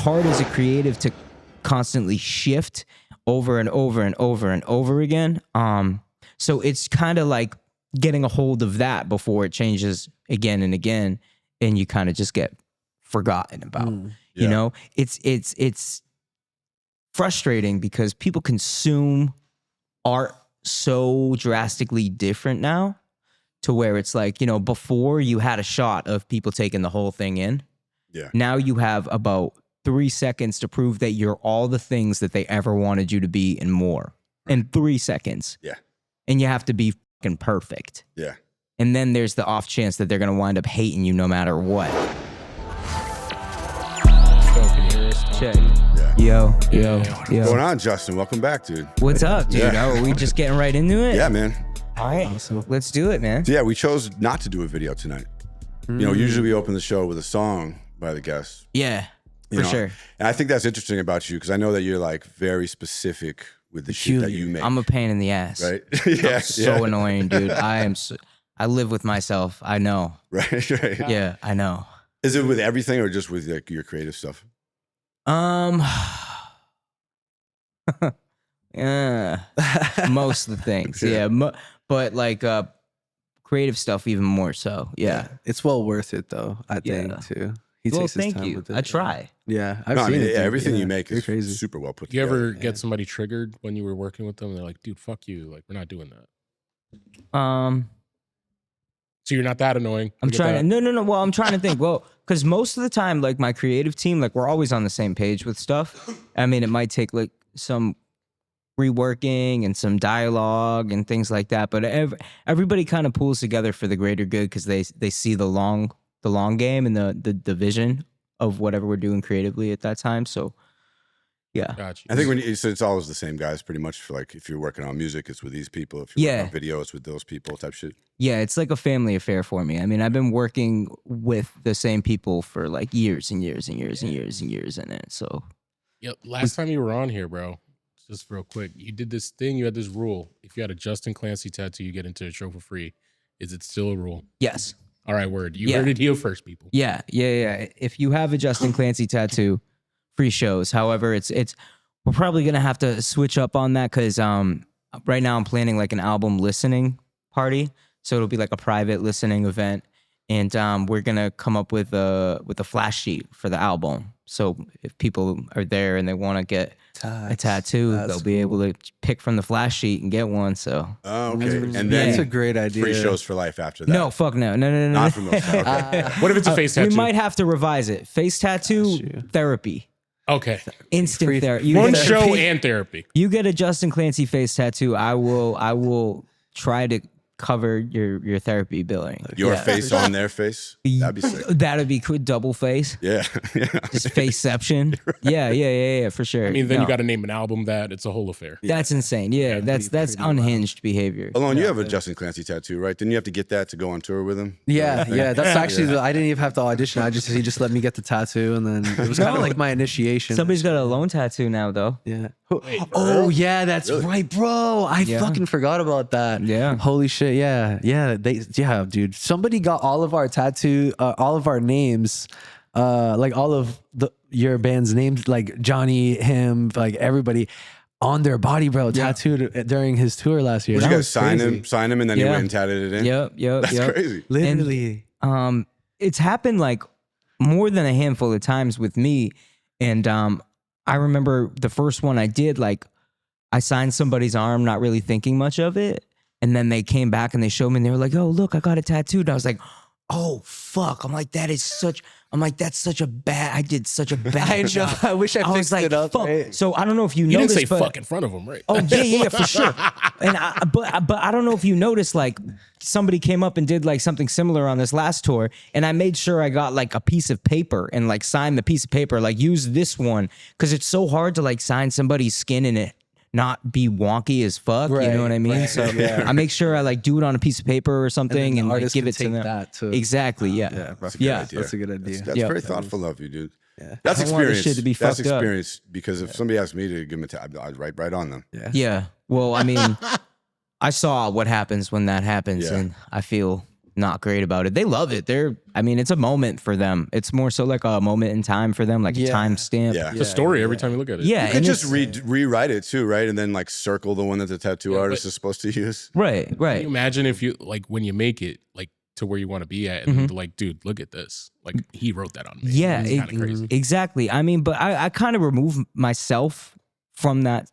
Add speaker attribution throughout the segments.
Speaker 1: hard as a creative to constantly shift over and over and over and over again. So it's kind of like getting a hold of that before it changes again and again, and you kind of just get forgotten about. You know, it's frustrating because people consume art so drastically different now, to where it's like, you know, before you had a shot of people taking the whole thing in.
Speaker 2: Yeah.
Speaker 1: Now you have about 3 seconds to prove that you're all the things that they ever wanted you to be and more. In 3 seconds.
Speaker 2: Yeah.
Speaker 1: And you have to be fucking perfect.
Speaker 2: Yeah.
Speaker 1: And then there's the off chance that they're going to wind up hating you no matter what. Check.
Speaker 2: Yeah.
Speaker 1: Yo.
Speaker 2: What's going on, Justin? Welcome back, dude.
Speaker 1: What's up, dude?
Speaker 2: Yeah.
Speaker 1: Oh, are we just getting right into it?
Speaker 2: Yeah, man.
Speaker 1: All right. Awesome. Let's do it, man.
Speaker 2: So yeah, we chose not to do a video tonight. You know, usually we open the show with a song by the guest.
Speaker 1: Yeah, for sure.
Speaker 2: And I think that's interesting about you, because I know that you're like very specific with the shit that you make.
Speaker 1: I'm a pain in the ass.
Speaker 2: Right? Yeah.
Speaker 1: I'm so annoying, dude. I live with myself. I know.
Speaker 2: Right.
Speaker 1: Yeah, I know.
Speaker 2: Is it with everything or just with like your creative stuff?
Speaker 1: Yeah, most of the things. Yeah, but like creative stuff even more so. Yeah.
Speaker 3: It's well worth it though, I think too. He takes his time with it.
Speaker 1: I try.
Speaker 3: Yeah, I've seen it.
Speaker 2: Everything you make is
Speaker 3: crazy.
Speaker 2: super well put
Speaker 4: You
Speaker 2: together.
Speaker 4: ever get somebody triggered when you were working with them? They're like, dude, fuck you. Like, we're not doing that. So you're not that annoying.
Speaker 1: I'm trying to, no. Well, I'm trying to think. Well, because most of the time, like my creative team, like we're always on the same page with stuff. I mean, it might take like some reworking and some dialogue and things like that, but everybody kind of pulls together for the greater good because they see the long game and the vision of whatever we're doing creatively at that time. So yeah,
Speaker 4: Gotcha.
Speaker 2: I think when you said it's always the same guys, pretty much. For like, if you're working on music, it's with these people. If you're working on video, it's with those people, type shit.
Speaker 1: Yeah, it's like a family affair for me. I mean, I've been working with the same people for like years and years and years and years and years in it. So,
Speaker 4: Yep. Last time you were on here, bro, just real quick, you did this thing. You had this rule: if you had a Justin Clancy tattoo, you get into a show for free. Is it still a rule?
Speaker 1: yes.
Speaker 4: All right, word. You heard it here first, people.
Speaker 1: Yeah. If you have a Justin Clancy tattoo, free shows. However, it's we're probably gonna have to switch up on that because right now I'm planning like an album listening party, so it'll be like a private listening event, and we're gonna come up with a flash sheet for the album. So if people are there and they want to get a tattoo, they'll be able to pick from the flash sheet and get one. So
Speaker 2: okay, and then
Speaker 3: that's a great idea.
Speaker 2: free shows for life after that.
Speaker 1: no, fuck no.
Speaker 2: Not from those. Okay.
Speaker 4: What if it's a face tattoo?
Speaker 1: We might have to revise it. Face tattoo therapy.
Speaker 4: Okay.
Speaker 1: Instant therapy.
Speaker 4: One show and therapy.
Speaker 1: You get a Justin Clancy face tattoo, I will try to cover your therapy billing.
Speaker 2: Your face on their face? That'd be sick.
Speaker 1: That'd be cool. Double face.
Speaker 2: Yeah.
Speaker 1: Just faceception. Yeah, for sure.
Speaker 4: I mean, then you got to name an album that. It's a whole affair.
Speaker 1: That's insane. Yeah, that's unhinged behavior.
Speaker 2: Alone, you have a Justin Clancy tattoo, right? Didn't you have to get that to go on tour with him?
Speaker 3: Yeah. That's actually, I didn't even have to audition. He just let me get the tattoo, and then it was kind of like my initiation.
Speaker 1: Somebody's got a lone tattoo now, though.
Speaker 3: Yeah. Yeah, that's right, bro. I fucking forgot about that.
Speaker 1: Yeah.
Speaker 3: Holy shit. Yeah, dude. Somebody got all of our all of our names, like all of your band's names, like Johnny, him, like everybody on their body, bro, tattooed during his tour last year.
Speaker 2: Would you
Speaker 3: That
Speaker 2: guys
Speaker 3: was
Speaker 2: sign
Speaker 3: crazy.
Speaker 2: him, and then he went and tatted it in?
Speaker 1: Yep.
Speaker 2: That's crazy.
Speaker 3: Literally.
Speaker 1: And, it's happened like more than a handful of times with me, and I remember the first one I did, like I signed somebody's arm, not really thinking much of it. And then they came back and they showed me and they were like, oh, look, I got it tattooed. And I was like, oh, fuck. I'm like, that's such a bad, I did such a bad job.
Speaker 3: I wish I fixed it up.
Speaker 1: Fuck.
Speaker 3: Right?
Speaker 1: So I don't know if you
Speaker 4: You
Speaker 1: noticed.
Speaker 4: didn't say fuck in front of him, right?
Speaker 1: Oh, yeah, for sure. And but I don't know if you noticed, like somebody came up and did like something similar on this last tour, and I made sure I got like a piece of paper and like signed the piece of paper, like use this one, because it's so hard to like sign somebody's skin in it not be wonky as fuck, you know what I mean? So I make sure I like do it on a piece of paper or something and like give it to them.
Speaker 3: That too.
Speaker 1: Exactly, yeah.
Speaker 2: That's a good idea.
Speaker 3: That's a good idea.
Speaker 2: That's very thoughtful of you, dude.
Speaker 3: Yeah.
Speaker 2: That's
Speaker 1: I don't want this
Speaker 2: experience.
Speaker 1: shit to be
Speaker 2: That's
Speaker 1: fucked up.
Speaker 2: experience, because if somebody asked me to give them a tab, I'd write right on them.
Speaker 1: Yeah. Well, I mean, I saw what happens when that happens,
Speaker 2: Yeah.
Speaker 1: and I feel not great about it. They love it. I mean, it's a moment for them. It's more so like a moment in time for them, like a timestamp.
Speaker 2: Yeah.
Speaker 4: It's a story every time you look at it.
Speaker 1: Yeah.
Speaker 2: You could just rewrite it too, right? And then like circle the one that the tattoo artist is supposed to use.
Speaker 1: Right.
Speaker 4: Can you imagine if you like when you make it like to where you want to be at, and then like, dude, look at this. Like he wrote that on me.
Speaker 1: Yeah,
Speaker 4: it's kind of crazy.
Speaker 1: Exactly. I mean, but I kind of remove myself from that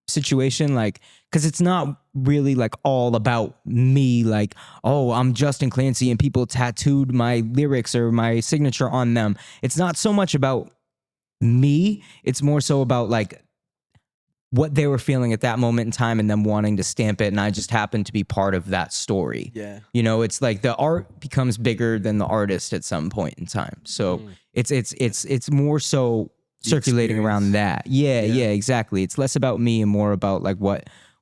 Speaker 1: situation, like, because it's not really like all about me, like, oh, I'm Justin Clancy and people tattooed my lyrics or my signature on them. It's not so much about me. It's more so about like what they were feeling at that moment in time and them wanting to stamp it. And I just happened to be part of that story.
Speaker 3: Yeah.
Speaker 1: You know, it's like the art becomes bigger than the artist at some point in time. So it's more so circulating around that. Yeah, exactly. It's less about me and more about like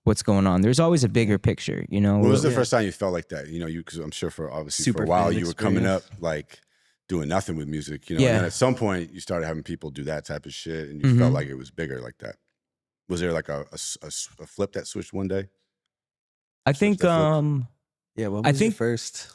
Speaker 1: what's going on. There's always a bigger picture, you know.
Speaker 2: When was the first time you felt like that? You know, because I'm sure for a while you were coming up like doing nothing with music, you know. And then at some point you started having people do that type of shit, and you felt like it was bigger like that. Was there like a flip that switched one day?
Speaker 3: I think what was your first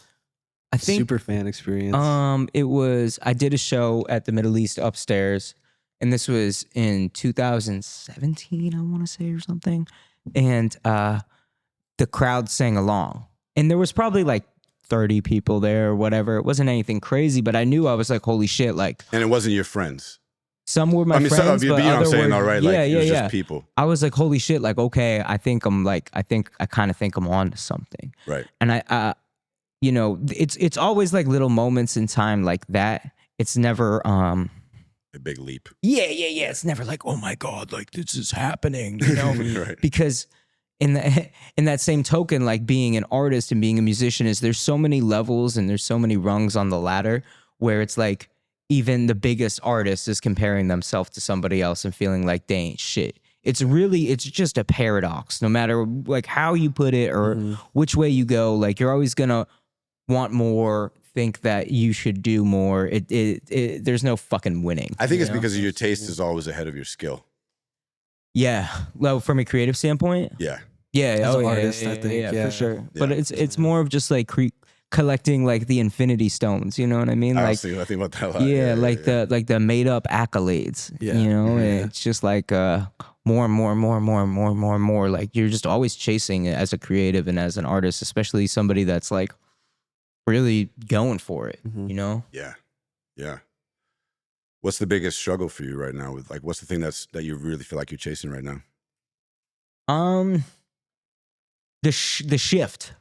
Speaker 3: super fan experience?
Speaker 1: It was, I did a show at the Middle East Upstairs, and this was in 2017, I want to say, or something. And the crowd sang along, and there was probably like 30 people there or whatever. It wasn't anything crazy, but I knew, I was like, holy shit, like.
Speaker 2: And it wasn't your friends.
Speaker 1: Some were my friends, but
Speaker 2: you know what I'm saying,
Speaker 1: were,
Speaker 2: all right? Like, it was just people.
Speaker 1: I was like, holy shit, like, okay, I kind of think I'm on to something.
Speaker 2: Right.
Speaker 1: And I you know, it's always like little moments in time like that. It's never
Speaker 2: a big leap.
Speaker 1: Yeah. It's never like, oh my God, like this is happening, you know?
Speaker 2: Right.
Speaker 1: Because in that same token, like being an artist and being a musician there's so many levels and there's so many rungs on the ladder where it's like even the biggest artist is comparing themselves to somebody else and feeling like they ain't shit. It's just a paradox. No matter like how you put it or which way you go, like you're always gonna want more, think that you should do more. There's no fucking winning.
Speaker 2: I think it's because your taste is always ahead of your skill.
Speaker 1: Yeah. Well, from a creative standpoint.
Speaker 2: Yeah.
Speaker 1: Yeah.
Speaker 3: As an artist, I think.
Speaker 1: Yeah, for sure.
Speaker 2: Yeah.
Speaker 1: But it's more of just like collecting like the infinity stones, you know what I mean?
Speaker 2: I
Speaker 1: Like
Speaker 2: think about that a lot.
Speaker 1: Yeah, the made up accolades.
Speaker 3: Yeah.
Speaker 1: You know, and it's just like more and more and more and more and more and more and more. Like you're just always chasing it as a creative and as an artist, especially somebody that's like really going for it, you know?
Speaker 2: Yeah. Yeah. What's the biggest struggle for you right now? With like, what's the thing that you really feel like you're chasing right now?
Speaker 1: The shift.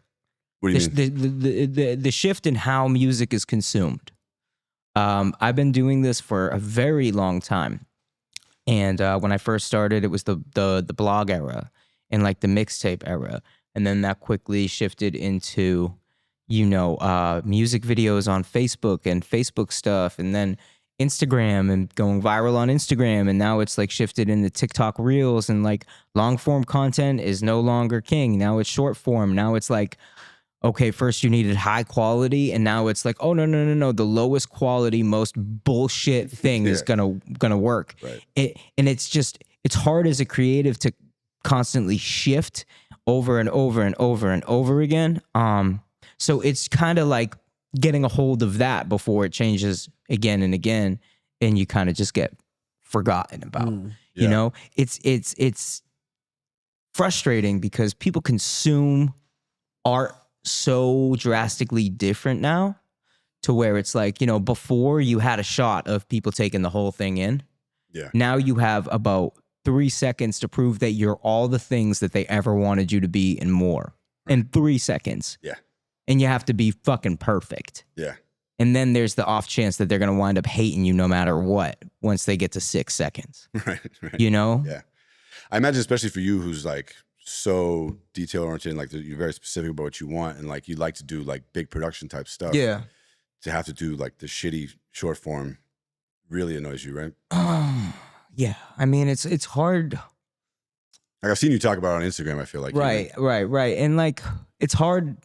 Speaker 2: What do you mean?
Speaker 1: The shift in how music is consumed. I've been doing this for a very long time, and when I first started, it was the blog era and like the mixtape era, and then that quickly shifted into, you know, music videos on Facebook and Facebook stuff, and then Instagram and going viral on Instagram, and now it's like shifted into TikTok Reels, and like long form content is no longer king. Now it's short form. Now it's like, okay, first you needed high quality, and now it's like, oh no, the lowest quality, most bullshit thing is gonna work.
Speaker 2: Right.
Speaker 1: It's hard as a creative to constantly shift over and over and over and over again. So it's kind of like getting a hold of that before it changes again and again, and you kind of just get forgotten about. You know, it's frustrating because people consume art so drastically different now, to where it's like, you know, before you had a shot of people taking the whole thing in.
Speaker 2: Yeah.
Speaker 1: Now you have about 3 seconds to prove that you're all the things that they ever wanted you to be and more. In 3 seconds.
Speaker 2: Yeah.
Speaker 1: And you have to be fucking perfect.
Speaker 2: Yeah.
Speaker 1: And then there's the off chance that they're going to wind up hating you no matter what once they get to 6 seconds.
Speaker 2: Right.
Speaker 1: You know?
Speaker 2: Yeah. I imagine, especially for you, who's like so detail oriented, like you're very specific about what you want, and like you like to do like big production type stuff.
Speaker 1: Yeah.
Speaker 2: To have to do like the shitty short form really annoys you, right?
Speaker 1: Yeah. I mean, it's hard.
Speaker 2: Like I've seen you talk about it on Instagram, I feel like.
Speaker 1: Right. And like, it's hard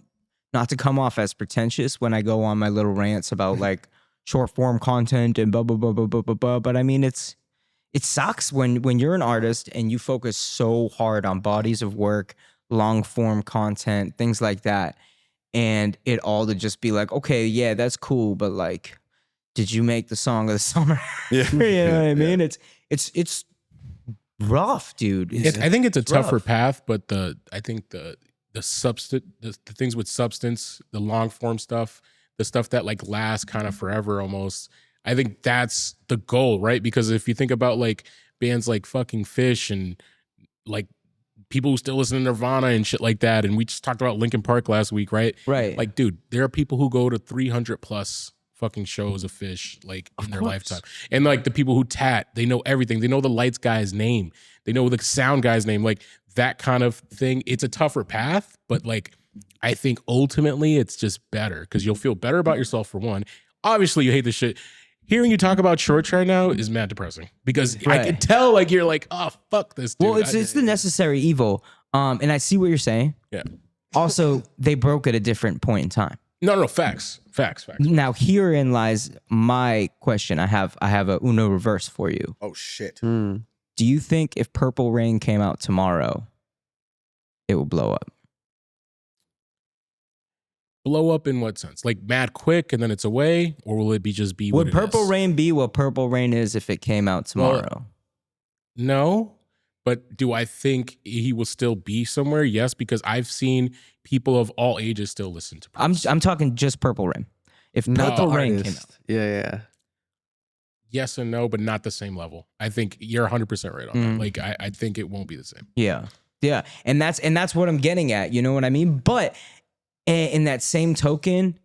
Speaker 1: not to come off as pretentious when I go on my little rants about like short form content and blah, blah, blah, blah, blah, blah, blah. But I mean, it sucks when you're an artist and you focus so hard on bodies of work, long form content, things like that. and it all to just be like, okay, yeah, that's cool, but like, did you make the song of the summer?
Speaker 2: Yeah.
Speaker 1: You know what I mean? It's rough, dude.
Speaker 4: I think it's a tougher
Speaker 1: rough.
Speaker 4: path, but I think the things with substance, the long form stuff, the stuff that like lasts kind of forever almost. I think that's the goal, right? Because if you think about like bands like fucking Fish and like people who still listen to Nirvana and shit like that, and we just talked about Linkin Park last week, right?
Speaker 1: Right.
Speaker 4: Like, dude, there are people who go to 300 plus fucking shows of Fish like in their lifetime. And like the people who tat, they know everything. They know the lights guy's name. They know the sound guy's name. Like that kind of thing. It's a tougher path, but like I think ultimately it's just better because you'll feel better about yourself for one. Obviously you hate this shit. Hearing you talk about shorts right now is mad depressing because I can tell like you're like, oh fuck this dude.
Speaker 1: Well, it's the necessary evil. And I see what you're saying.
Speaker 4: Yeah.
Speaker 1: Also, they broke at a different point in time.
Speaker 4: No, facts.
Speaker 1: Now, herein lies my question. I have a Uno reverse for you.
Speaker 2: Oh shit.
Speaker 1: Do you think if Purple Rain came out tomorrow, it will blow up?
Speaker 4: Blow up in what sense? Like mad quick and then it's away, or will it be just be?
Speaker 1: Would Purple Rain be what Purple Rain is if it came out tomorrow?
Speaker 4: No, but do I think he will still be somewhere? Yes, because I've seen people of all ages still listen to Prince.
Speaker 1: I'm talking just Purple Rain. If Purple Rain came out,
Speaker 3: yeah.
Speaker 4: Yes and no, but not the same level. I think you're 100% right on that. Like I think it won't be the same.
Speaker 1: Yeah, and that's what I'm getting at. You know what I mean? But in that same token,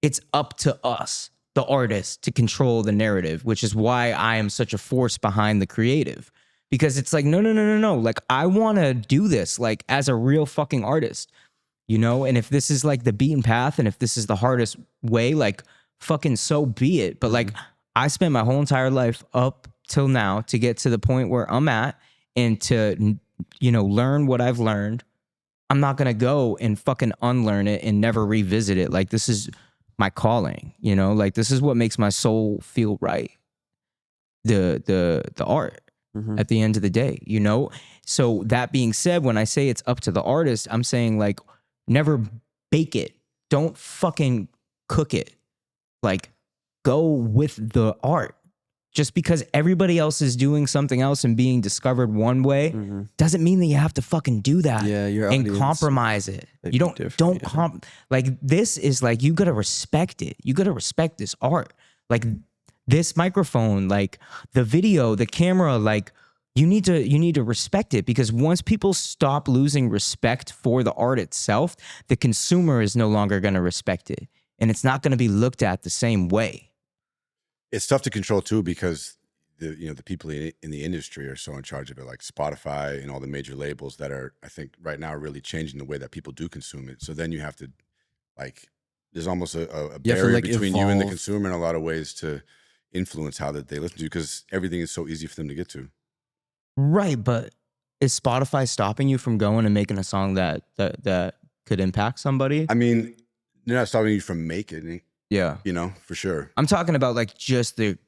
Speaker 1: it's up to us, the artists, to control the narrative, which is why I am such a force behind the creative. Because it's like, no. Like, I want to do this, like, as a real fucking artist, you know? And if this is, like, the beaten path and if this is the hardest way, like, fucking so be it. But, like, I spent my whole entire life up till now to get to the point where I'm at and to, you know, learn what I've learned. I'm not going to go and fucking unlearn it and never revisit it. Like, this is my calling, you know? Like, this is what makes my soul feel right. The art. At the end of the day, you know? So that being said, when I say it's up to the artist, I'm saying like, never bake it. Don't fucking cook it. Like, go with the art. Just because everybody else is doing something else and being discovered one way doesn't mean that you have to fucking do that and compromise it. You don't like, this is like, you gotta respect it. You gotta respect this art. Like, this microphone, like the video, the camera, like you need to respect it, because once people stop losing respect for the art itself, the consumer is no longer going to respect it, and it's not going to be looked at the same way.
Speaker 2: It's tough to control too, because the people in the industry are so in charge of it, like Spotify and all the major labels that are, I think right now, really changing the way that people do consume it. So then you have to, like, there's almost a barrier between you and the consumer in a lot of ways to influence how that they listen to, because everything is so easy for them to get to.
Speaker 1: Right, but is Spotify stopping you from going and making a song that could impact somebody?
Speaker 2: I mean, they're not stopping you from making it.
Speaker 1: Yeah,
Speaker 2: you know, for sure.
Speaker 1: I'm talking about like just the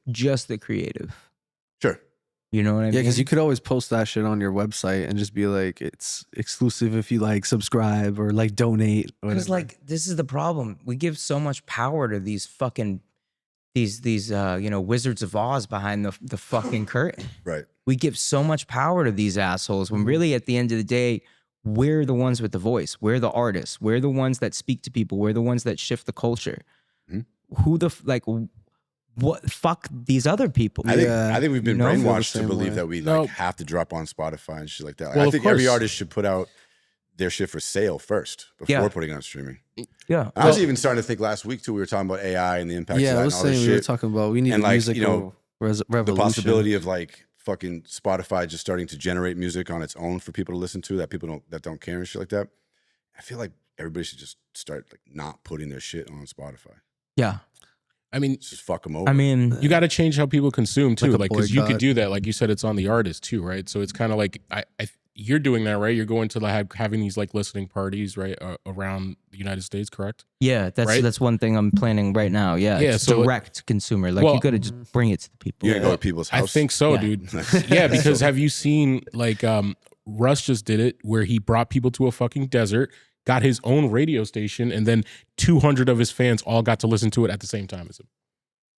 Speaker 1: creative.
Speaker 2: Sure.
Speaker 1: You know what I mean?
Speaker 3: Yeah, because you could always post that shit on your website and just be like, it's exclusive if you like subscribe or like donate.
Speaker 1: Because like, this is the problem. We give so much power to these fucking these Wizards of Oz behind the fucking curtain.
Speaker 2: Right.
Speaker 1: We give so much power to these assholes when really at the end of the day, we're the ones with the voice. We're the artists. We're the ones that speak to people. We're the ones that shift the culture. Who the what fuck these other people?
Speaker 2: I think we've been brainwashed to believe that we have to drop on Spotify and shit like that. Like,
Speaker 4: well,
Speaker 2: I think every artist should put out their shit for sale first before putting it on streaming.
Speaker 1: Yeah,
Speaker 2: I was even starting to think last week too. We were talking about AI and the impact of that
Speaker 3: I was
Speaker 2: and all this
Speaker 3: saying
Speaker 2: shit.
Speaker 3: we were talking about we need
Speaker 2: and, like,
Speaker 3: musical revolution.
Speaker 2: The possibility of like fucking Spotify just starting to generate music on its own for people to listen to that people don't care and shit like that. I feel like everybody should just start like not putting their shit on Spotify.
Speaker 1: Yeah.
Speaker 4: I mean,
Speaker 2: just fuck them over.
Speaker 1: I mean,
Speaker 4: you got to change how people consume too, like because you could
Speaker 3: boycott.
Speaker 4: do that, like you said, it's on the artist too, right? So it's kind of like you're doing that, right? You're going to like having these like listening parties, right, around the United States, correct?
Speaker 1: Yeah, that's one thing I'm planning right now. Yeah,
Speaker 4: Yeah,
Speaker 1: it's
Speaker 4: so
Speaker 1: direct consumer. Like, you got to just bring it to the people.
Speaker 2: You gotta go to people's house.
Speaker 4: I think so, dude. Yeah, because have you seen like Russ just did it where he brought people to a fucking desert, got his own radio station, and then 200 of his fans all got to listen to it at the same time as him.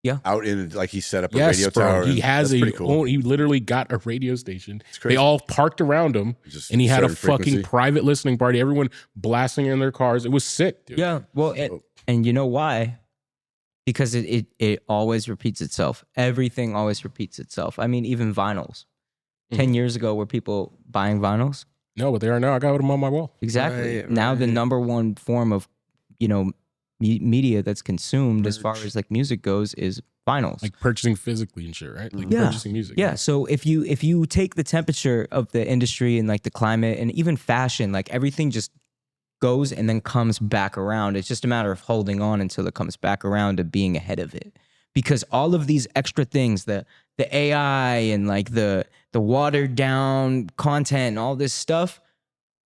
Speaker 1: Yeah.
Speaker 2: Out in, like, he set up a
Speaker 4: Yes,
Speaker 2: radio
Speaker 4: bro.
Speaker 2: tower.
Speaker 4: He has a
Speaker 2: cool.
Speaker 4: he literally got a radio station.
Speaker 2: It's crazy.
Speaker 4: They all parked around him,
Speaker 2: Just
Speaker 4: and he had a
Speaker 2: certain
Speaker 4: fucking
Speaker 2: frequency.
Speaker 4: private listening party. Everyone blasting in their cars. It was sick, dude.
Speaker 1: Yeah. Well, and you know why? Because it always repeats itself. Everything always repeats itself. I mean, even vinyls. 10 years ago, were people buying vinyls?
Speaker 4: No, but they are now. I got them on my wall.
Speaker 1: Exactly.
Speaker 3: Right,
Speaker 1: now the
Speaker 3: right.
Speaker 1: number one form of, media that's consumed as far as like music goes is vinyls.
Speaker 4: Like purchasing physically and shit, right? Like
Speaker 1: Yeah.
Speaker 4: purchasing music.
Speaker 1: Yeah. So if you take the temperature of the industry and like the climate and even fashion, like everything just goes and then comes back around. It's just a matter of holding on until it comes back around to being ahead of it. Because all of these extra things, the AI and like the watered down content and all this stuff,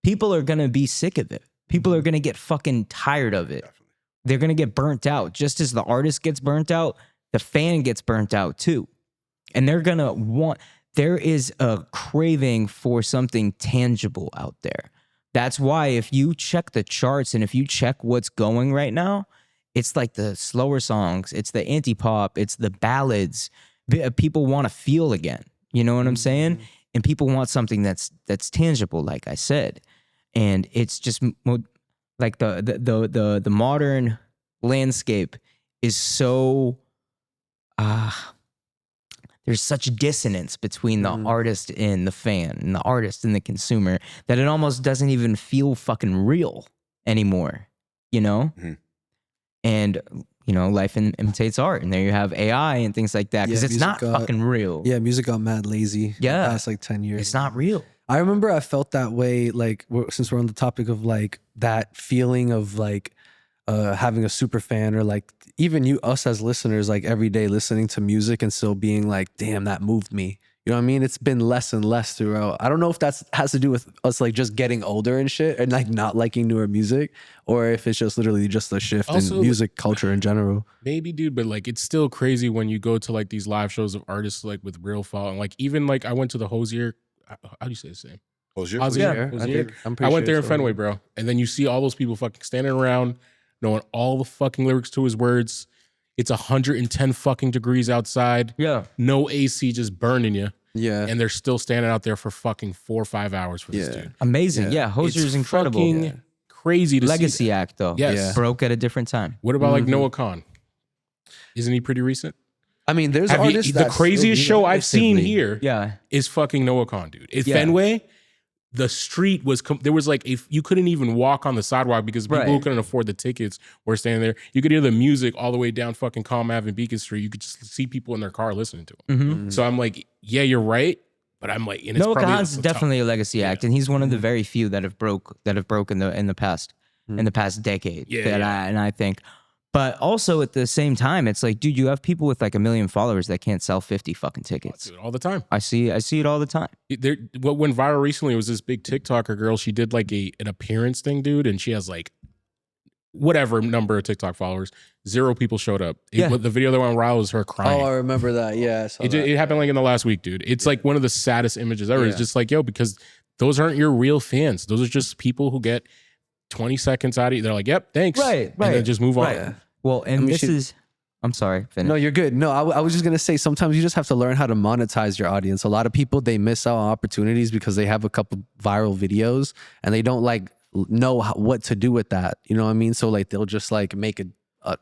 Speaker 1: people are gonna be sick of it. People are gonna get fucking tired of it.
Speaker 2: Definitely.
Speaker 1: They're gonna get burnt out. Just as the artist gets burnt out, the fan gets burnt out too. And they're gonna want, there is a craving for something tangible out there. That's why if you check the charts and if you check what's going right now, it's like the slower songs, it's the anti-pop, it's the ballads. People want to feel again. You know what I'm saying? And people want something that's tangible, like I said. And it's just like the modern landscape is so there's such dissonance between the artist and the fan and the artist and the consumer that it almost doesn't even feel fucking real anymore, And, life imitates art. And there you have AI and things like that because
Speaker 3: Yeah,
Speaker 1: it's
Speaker 3: music
Speaker 1: not
Speaker 3: got-
Speaker 1: fucking real.
Speaker 3: Yeah, music got mad lazy.
Speaker 1: Yeah.
Speaker 3: The past like 10 years.
Speaker 1: It's not real.
Speaker 3: I remember I felt that way, like since we're on the topic of like that feeling of like having a super fan or like even us as listeners, like every day listening to music and still being like, damn, that moved me. You know what I mean? It's been less and less throughout. I don't know if that has to do with us like just getting older and shit and like not liking newer music, or if it's just literally just a shift
Speaker 4: Also,
Speaker 3: in music culture in general.
Speaker 4: Maybe, dude, but like it's still crazy when you go to like these live shows of artists like with real following. Like even like I went to the Hosier. How do you say his name?
Speaker 2: Hosier?
Speaker 4: Hosier.
Speaker 3: I
Speaker 4: Hosier.
Speaker 3: think I'm
Speaker 4: I
Speaker 3: pretty
Speaker 4: went
Speaker 3: sure
Speaker 4: there in
Speaker 3: it's
Speaker 4: Fenway,
Speaker 3: over.
Speaker 4: bro. And then you see all those people fucking standing around knowing all the fucking lyrics to his words. It's 110 fucking degrees outside.
Speaker 1: Yeah.
Speaker 4: No AC, just burning you.
Speaker 3: Yeah.
Speaker 4: And they're still standing out there for fucking 4 or 5 hours for this
Speaker 3: Yeah.
Speaker 4: dude.
Speaker 1: Amazing.
Speaker 3: Yeah.
Speaker 1: Yeah. Hosier's
Speaker 4: It's
Speaker 1: incredible.
Speaker 4: fucking crazy to
Speaker 1: Legacy
Speaker 4: see.
Speaker 1: act though.
Speaker 4: Yes.
Speaker 3: Yeah.
Speaker 1: Broke at a different time.
Speaker 4: What about like Noah Khan? Isn't he pretty recent?
Speaker 3: I mean, there's
Speaker 4: Have you,
Speaker 3: artists
Speaker 4: the
Speaker 3: that
Speaker 4: craziest
Speaker 3: still do
Speaker 4: show
Speaker 3: that
Speaker 4: I've seen
Speaker 3: actively.
Speaker 4: here
Speaker 1: Yeah.
Speaker 4: is fucking Noah Khan, dude. At
Speaker 1: Yeah.
Speaker 4: Fenway, the street was there was like you couldn't even walk on the sidewalk because people who
Speaker 1: Right.
Speaker 4: couldn't afford the tickets were standing there. You could hear the music all the way down fucking Calm Ave and Beacon Street. You could just see people in their car listening to him.
Speaker 1: Mm-hmm.
Speaker 4: So I'm like, yeah, you're right, but I'm like, and it's
Speaker 1: Noah
Speaker 4: probably
Speaker 1: Khan's
Speaker 4: also tough.
Speaker 1: definitely a legacy act, and he's one of the very few that have broken in the past decade.
Speaker 4: Yeah,
Speaker 1: I think. But also at the same time, it's like, dude, you have people with like 1 million followers that can't sell 50 fucking tickets.
Speaker 4: Do it all the time.
Speaker 1: I see it all the time.
Speaker 4: What went viral recently was this big TikToker girl. She did like an appearance thing, dude, and she has like whatever number of TikTok followers. 0 people showed up.
Speaker 1: Yeah.
Speaker 4: The video that went viral was her crying.
Speaker 3: Oh, I remember that. Yeah. I saw that.
Speaker 4: It happened like in the last week, dude. It's like one of the saddest images ever. It's
Speaker 3: Yeah.
Speaker 4: just like, yo, because those aren't your real fans. Those are just people who get 20 seconds out of you. They're like, yep, thanks.
Speaker 1: Right,
Speaker 4: And then just move on.
Speaker 1: Right. Well, and
Speaker 3: mean,
Speaker 1: this
Speaker 3: she-
Speaker 1: is, I'm sorry, finish.
Speaker 3: No, you're good. No, I was just going to say sometimes you just have to learn how to monetize your audience. A lot of people, they miss out on opportunities because they have a couple viral videos and they don't like know what to do with that. You know what I mean? So like they'll just like make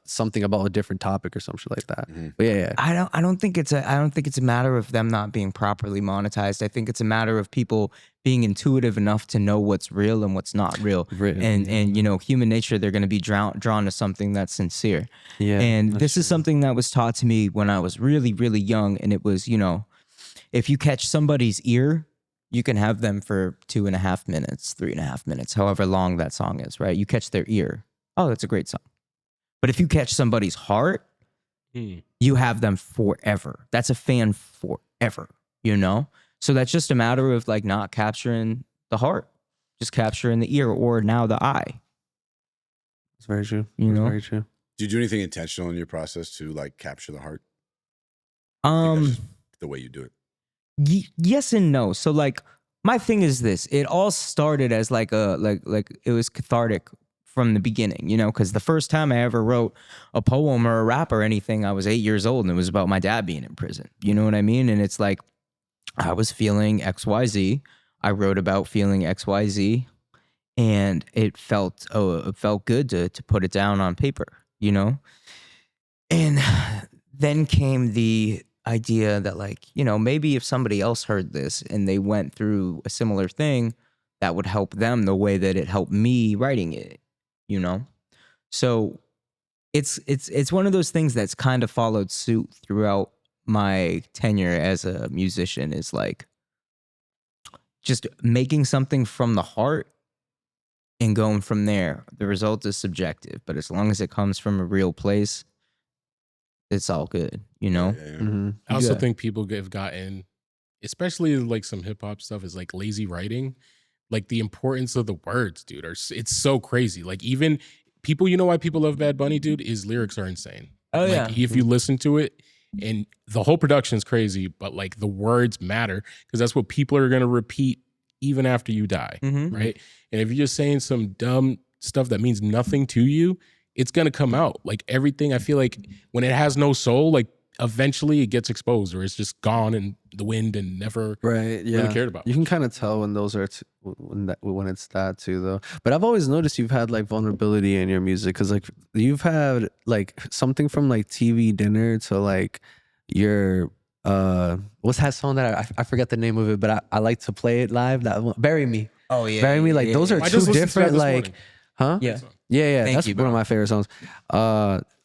Speaker 3: something about a different topic or some shit like that. But yeah.
Speaker 1: I don't think it's a matter of them not being properly monetized. I think it's a matter of people being intuitive enough to know what's real and what's not real.
Speaker 3: Real.
Speaker 1: And human nature, they're going to be drawn to something that's sincere.
Speaker 3: Yeah.
Speaker 1: And this is something that was taught to me when I was really, really young. And it was, if you catch somebody's ear, you can have them for 2.5 minutes, 3.5 minutes, however long that song is, right? You catch their ear. Oh, that's a great song. But if you catch somebody's heart, you have them forever. That's a fan forever, So that's just a matter of like not capturing the heart, just capturing the ear or now the eye.
Speaker 3: It's very true.
Speaker 1: You
Speaker 3: It's
Speaker 1: know?
Speaker 3: very true.
Speaker 2: Do you do anything intentional in your process to like capture the heart?
Speaker 1: Um,
Speaker 2: That's just the way you do it.
Speaker 1: Yes and no. So like my thing is this. It all started as like it was cathartic from the beginning, you know, because the first time I ever wrote a poem or a rap or anything, I was 8 years old, and it was about my dad being in prison. You know what I mean? And it's like I was feeling XYZ. I wrote about feeling XYZ, and it felt good to put it down on paper, you know? And then came the idea that, like, you know, maybe if somebody else heard this and they went through a similar thing, that would help them the way that it helped me writing it, you know? So it's one of those things that's kind of followed suit throughout my tenure as a musician, is like just making something from the heart and going from there. The result is subjective, but as long as it comes from a real place, it's all good, you know?
Speaker 2: Yeah.
Speaker 3: Mm-hmm.
Speaker 4: I also think people have gotten, especially like some hip hop stuff, is like lazy writing. Like the importance of the words, dude, it's so crazy. Like even people, you know why people love Bad Bunny, dude? His lyrics are insane.
Speaker 1: Oh,
Speaker 4: like,
Speaker 1: yeah.
Speaker 4: If you listen to it, and the whole production is crazy, but like the words matter because that's what people are gonna repeat even after you die, right? And if you're just saying some dumb stuff that means nothing to you, it's gonna come out. Like everything, I feel like when it has no soul, like eventually it gets exposed or it's just gone in the wind and never really cared about.
Speaker 3: You can kind of tell when those are when it's that too, though. But I've always noticed you've had like vulnerability in your music, because like you've had like something from like TV dinner to like your what's that song that I forget the name of it, but I like to play it live. That one, Bury Me.
Speaker 1: Oh, yeah.
Speaker 3: Bury Me. Like those are
Speaker 4: I just
Speaker 3: two
Speaker 4: listened to that
Speaker 3: different
Speaker 4: this
Speaker 3: like
Speaker 4: morning.
Speaker 3: huh?
Speaker 1: Yeah.
Speaker 3: Yeah.
Speaker 1: Thank
Speaker 3: That's
Speaker 1: you,
Speaker 3: one of
Speaker 1: bro.
Speaker 3: my favorite songs.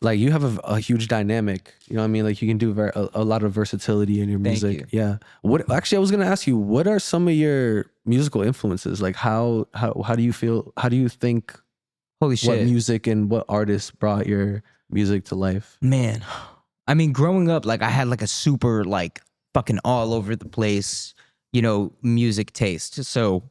Speaker 3: Like you have a huge dynamic. You know what I mean? Like you can do a lot of versatility in your
Speaker 1: Thank
Speaker 3: music.
Speaker 1: you.
Speaker 3: Yeah. What actually I was gonna ask you, what are some of your musical influences? Like how do you feel? How do you think
Speaker 1: Holy
Speaker 3: what
Speaker 1: shit.
Speaker 3: music and what artists brought your music to life?
Speaker 1: Man, I mean, growing up, like I had like a super like fucking all over the place, you know, music taste. So,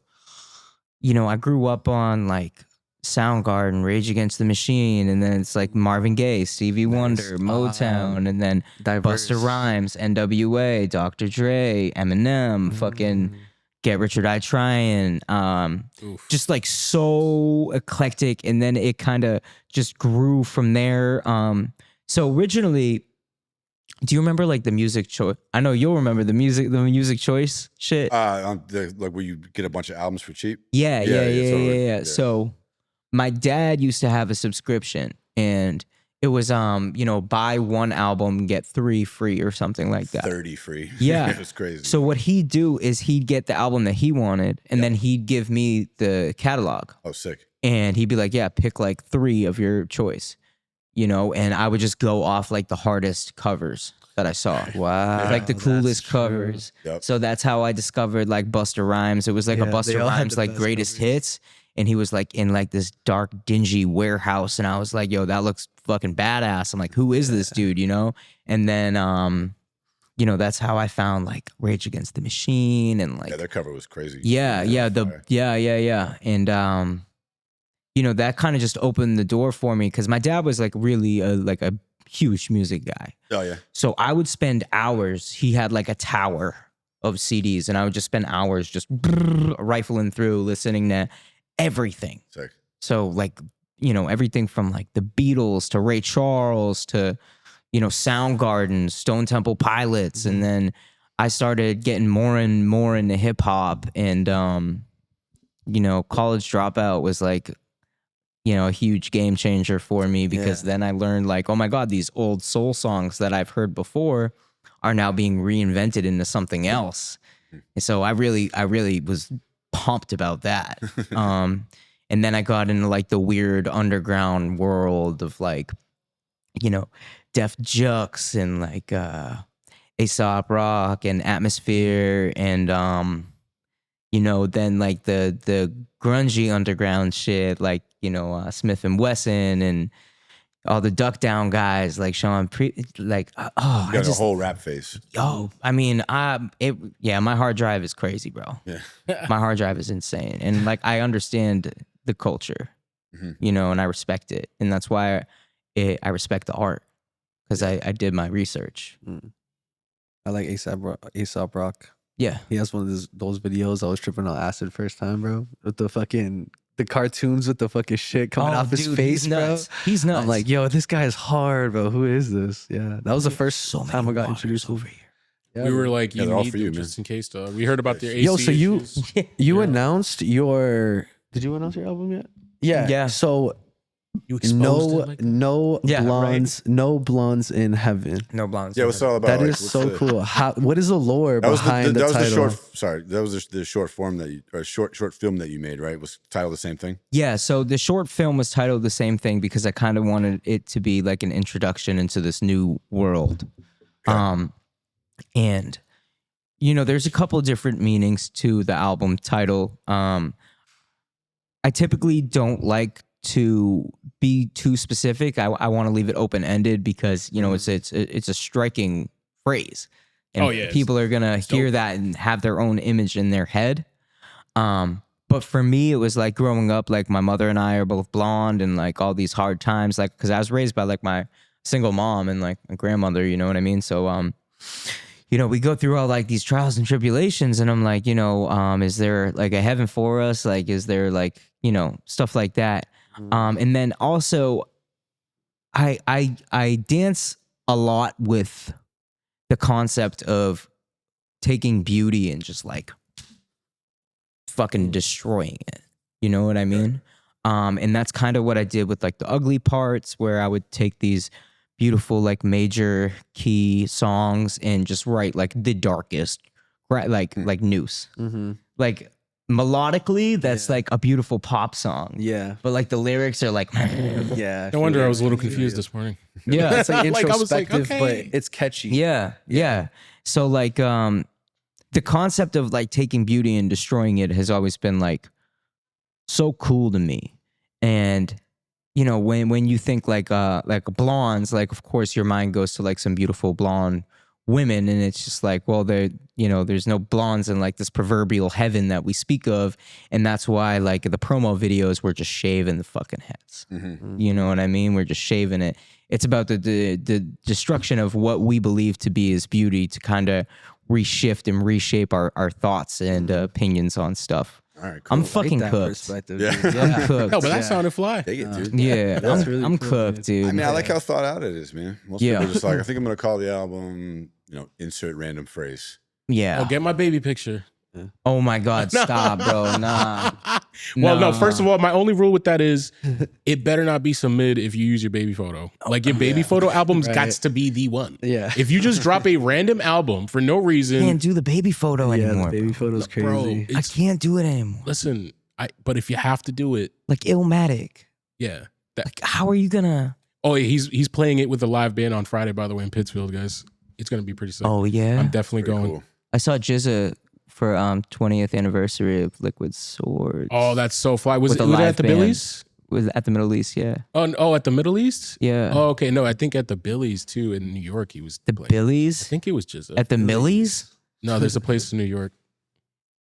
Speaker 1: you know, I grew up on like Soundgarden, Rage Against the Machine, and then it's like Marvin Gaye, Stevie Wonder, Motown, and then
Speaker 3: Diverse.
Speaker 1: Busta Rhymes, NWA, Dr. Dre, Eminem, fucking Get Rich or Die Trying. Just like so eclectic, and then it kind of just grew from there. So originally, do you remember like the music choice? I know you'll remember the music choice shit.
Speaker 2: Like where you get a bunch of albums for cheap.
Speaker 1: Yeah.
Speaker 2: Totally.
Speaker 1: So my dad used to have a subscription, and it was you know, buy one album, get 3 free or something like that.
Speaker 2: 30 free.
Speaker 1: Yeah.
Speaker 2: It was crazy.
Speaker 1: So what he'd do is he'd get the album that he wanted, and then he'd give me the catalog.
Speaker 2: Oh, sick.
Speaker 1: And he'd be like, yeah, pick like 3 of your choice, you know, and I would just go off like the hardest covers that I saw.
Speaker 3: Wow.
Speaker 1: Like the
Speaker 3: that's
Speaker 1: coolest
Speaker 3: true.
Speaker 1: covers.
Speaker 2: Yep.
Speaker 1: So that's how I discovered like Busta Rhymes. It was like a
Speaker 3: Yeah, they
Speaker 1: Busta
Speaker 3: all had
Speaker 1: Rhymes
Speaker 3: the
Speaker 1: like
Speaker 3: best
Speaker 1: greatest
Speaker 3: covers.
Speaker 1: hits. And he was like in like this dark, dingy warehouse. And I was like, yo, that looks fucking badass. I'm like, who is this dude, you know? And then, you know, that's how I found like Rage Against the Machine and like,
Speaker 2: Yeah, their cover was crazy.
Speaker 1: yeah. And, you know, that kind of just opened the door for me because my dad was like really like a huge music guy.
Speaker 2: Oh, yeah.
Speaker 1: So I would spend hours. He had like a tower of CDs, and I would just spend hours just rifling through, listening to everything.
Speaker 2: Sick.
Speaker 1: So like, you know, everything from like the Beatles to Ray Charles to, you know, Soundgarden, Stone Temple Pilots. And then I started getting more and more into hip hop, and, you know, College Dropout was like, you know, a huge game changer for me because then I learned like, oh my God, these old soul songs that I've heard before are now being reinvented into something else. And so I really was pumped about that. And then I got into like the weird underground world of like, you know, Def Jux and like Aesop Rock and Atmosphere and you know, then like the grungy underground shit, like, you know, Smith and Wesson and all the Duck Down guys, like Sean like,
Speaker 2: You
Speaker 1: I
Speaker 2: got
Speaker 1: just,
Speaker 2: a whole rap face.
Speaker 1: yo, I mean, my hard drive is crazy, bro.
Speaker 2: Yeah.
Speaker 1: My hard drive is insane. And like, I understand the culture, you know, and I respect it. And that's why I respect the art, because I did my research.
Speaker 3: I like Aesop Rock.
Speaker 1: Yeah.
Speaker 3: He has one of those videos. I was tripping on acid first time, bro. With the cartoons with the fucking shit coming off his face,
Speaker 1: he's
Speaker 3: bro.
Speaker 1: nuts. He's nuts.
Speaker 3: I'm like, yo, this guy is hard, bro. Who is this? Yeah, that was the first time I got introduced
Speaker 1: over here.
Speaker 3: Yeah,
Speaker 4: We were like,
Speaker 2: Yeah,
Speaker 4: you
Speaker 2: they're all
Speaker 4: need
Speaker 2: for you,
Speaker 4: them
Speaker 2: man.
Speaker 4: just in case, dog. We heard about their AC
Speaker 3: Yo, so
Speaker 4: issues.
Speaker 3: you
Speaker 4: Yeah.
Speaker 3: announced your. Did you announce your album yet? Yeah.
Speaker 1: Yeah.
Speaker 3: So
Speaker 4: You exposed it like that?
Speaker 3: no
Speaker 1: Yeah,
Speaker 3: blondes, no blondes in heaven.
Speaker 1: No blondes.
Speaker 2: Yeah, what's it all about?
Speaker 3: That
Speaker 2: Like,
Speaker 3: is
Speaker 2: what's
Speaker 3: so
Speaker 2: the-
Speaker 3: cool. What is the lore
Speaker 2: That was
Speaker 3: behind the
Speaker 2: that was
Speaker 3: title?
Speaker 2: the short. Sorry, that was the short form that you or short film that you made. Right, was titled the same thing.
Speaker 1: Yeah, so the short film was titled the same thing because I kind of wanted it to be like an introduction into this new world.
Speaker 2: Okay.
Speaker 1: And you know, there's a couple different meanings to the album title. I typically don't like to be too specific. I want to leave it open ended because you know it's a striking phrase, and
Speaker 4: Oh, yeah,
Speaker 1: people are gonna hear
Speaker 4: dope.
Speaker 1: that and have their own image in their head. But for me, it was like growing up, like my mother and I are both blonde, and like all these hard times, like because I was raised by like my single mom and like my grandmother. You know what I mean? So you know, we go through all like these trials and tribulations, and I'm like, you know, is there like a heaven for us? Like, is there like, you know, stuff like that? And then also, I dance a lot with the concept of taking beauty and just like fucking destroying it. You know what I mean? And that's kind of what I did with like the ugly parts, where I would take these beautiful like major key songs and just write like the darkest, right? Like Noose.
Speaker 3: Mm-hmm.
Speaker 1: Like melodically, that's like a beautiful pop song.
Speaker 3: Yeah.
Speaker 1: But like the lyrics are like,
Speaker 3: Yeah.
Speaker 4: No wonder I was a little confused this morning.
Speaker 1: yeah,
Speaker 3: It's like
Speaker 4: Like, I was like,
Speaker 3: introspective,
Speaker 4: okay.
Speaker 3: but it's catchy.
Speaker 1: yeah. So like, the concept of like taking beauty and destroying it has always been like so cool to me. And you know, when you think like blondes, like of course your mind goes to like some beautiful blonde women, and it's just like, well, you know, there's no blondes in like this proverbial heaven that we speak of, and that's why like the promo videos we're just shaving the fucking heads. You know what I mean? We're just shaving it. It's about the destruction of what we believe to be as beauty, to kind of reshift and reshape our thoughts and opinions on stuff.
Speaker 2: All right, cool.
Speaker 1: I'm fucking
Speaker 3: That
Speaker 1: cooked.
Speaker 3: perspective,
Speaker 2: Yeah.
Speaker 3: dude.
Speaker 1: I'm cooked.
Speaker 4: No, but that sounded fly.
Speaker 2: Take it, dude.
Speaker 1: Yeah,
Speaker 3: That's really
Speaker 1: I'm
Speaker 3: cool,
Speaker 1: cooked, dude.
Speaker 2: I mean, I like how thought out it is, man. Most
Speaker 1: Yeah.
Speaker 2: people are just like, I think I'm gonna call the album, you know, insert random phrase.
Speaker 1: Yeah.
Speaker 4: Oh, get my baby picture.
Speaker 1: Oh my God, stop, bro. Nah.
Speaker 4: Well, no,
Speaker 1: Nah.
Speaker 4: first of all, my only rule with that is it better not be some mid if you use your baby photo. Like your baby photo album's
Speaker 3: Right.
Speaker 4: got to be the one.
Speaker 3: Yeah.
Speaker 4: If you just drop a random album for no reason,
Speaker 1: Can't do the baby photo
Speaker 3: Yeah,
Speaker 1: anymore.
Speaker 3: the baby photo's crazy.
Speaker 4: bro,
Speaker 1: I
Speaker 4: it's,
Speaker 1: can't do it anymore.
Speaker 4: listen, but if you have to do it,
Speaker 1: Like Illmatic.
Speaker 4: yeah.
Speaker 1: Like, how are you gonna?
Speaker 4: Oh, yeah, he's playing it with a live band on Friday, by the way, in Pittsfield, guys. It's gonna be pretty sick.
Speaker 1: Oh yeah.
Speaker 4: I'm definitely
Speaker 2: Pretty
Speaker 4: going.
Speaker 2: cool.
Speaker 1: I saw Jizza for 20th anniversary of Liquid Swords.
Speaker 4: Oh, that's so fly. Was
Speaker 1: With
Speaker 4: it
Speaker 1: a
Speaker 4: was it
Speaker 1: live
Speaker 4: at the
Speaker 1: band.
Speaker 4: Billies?
Speaker 1: Was at the Middle East, yeah.
Speaker 4: Oh, at the Middle East?
Speaker 1: Yeah.
Speaker 4: Oh, okay. No, I think at the Billies too in New York. He was
Speaker 1: The
Speaker 4: playing. I
Speaker 1: Billies?
Speaker 4: think it was just
Speaker 1: At the Millies?
Speaker 4: No, there's a place in New York.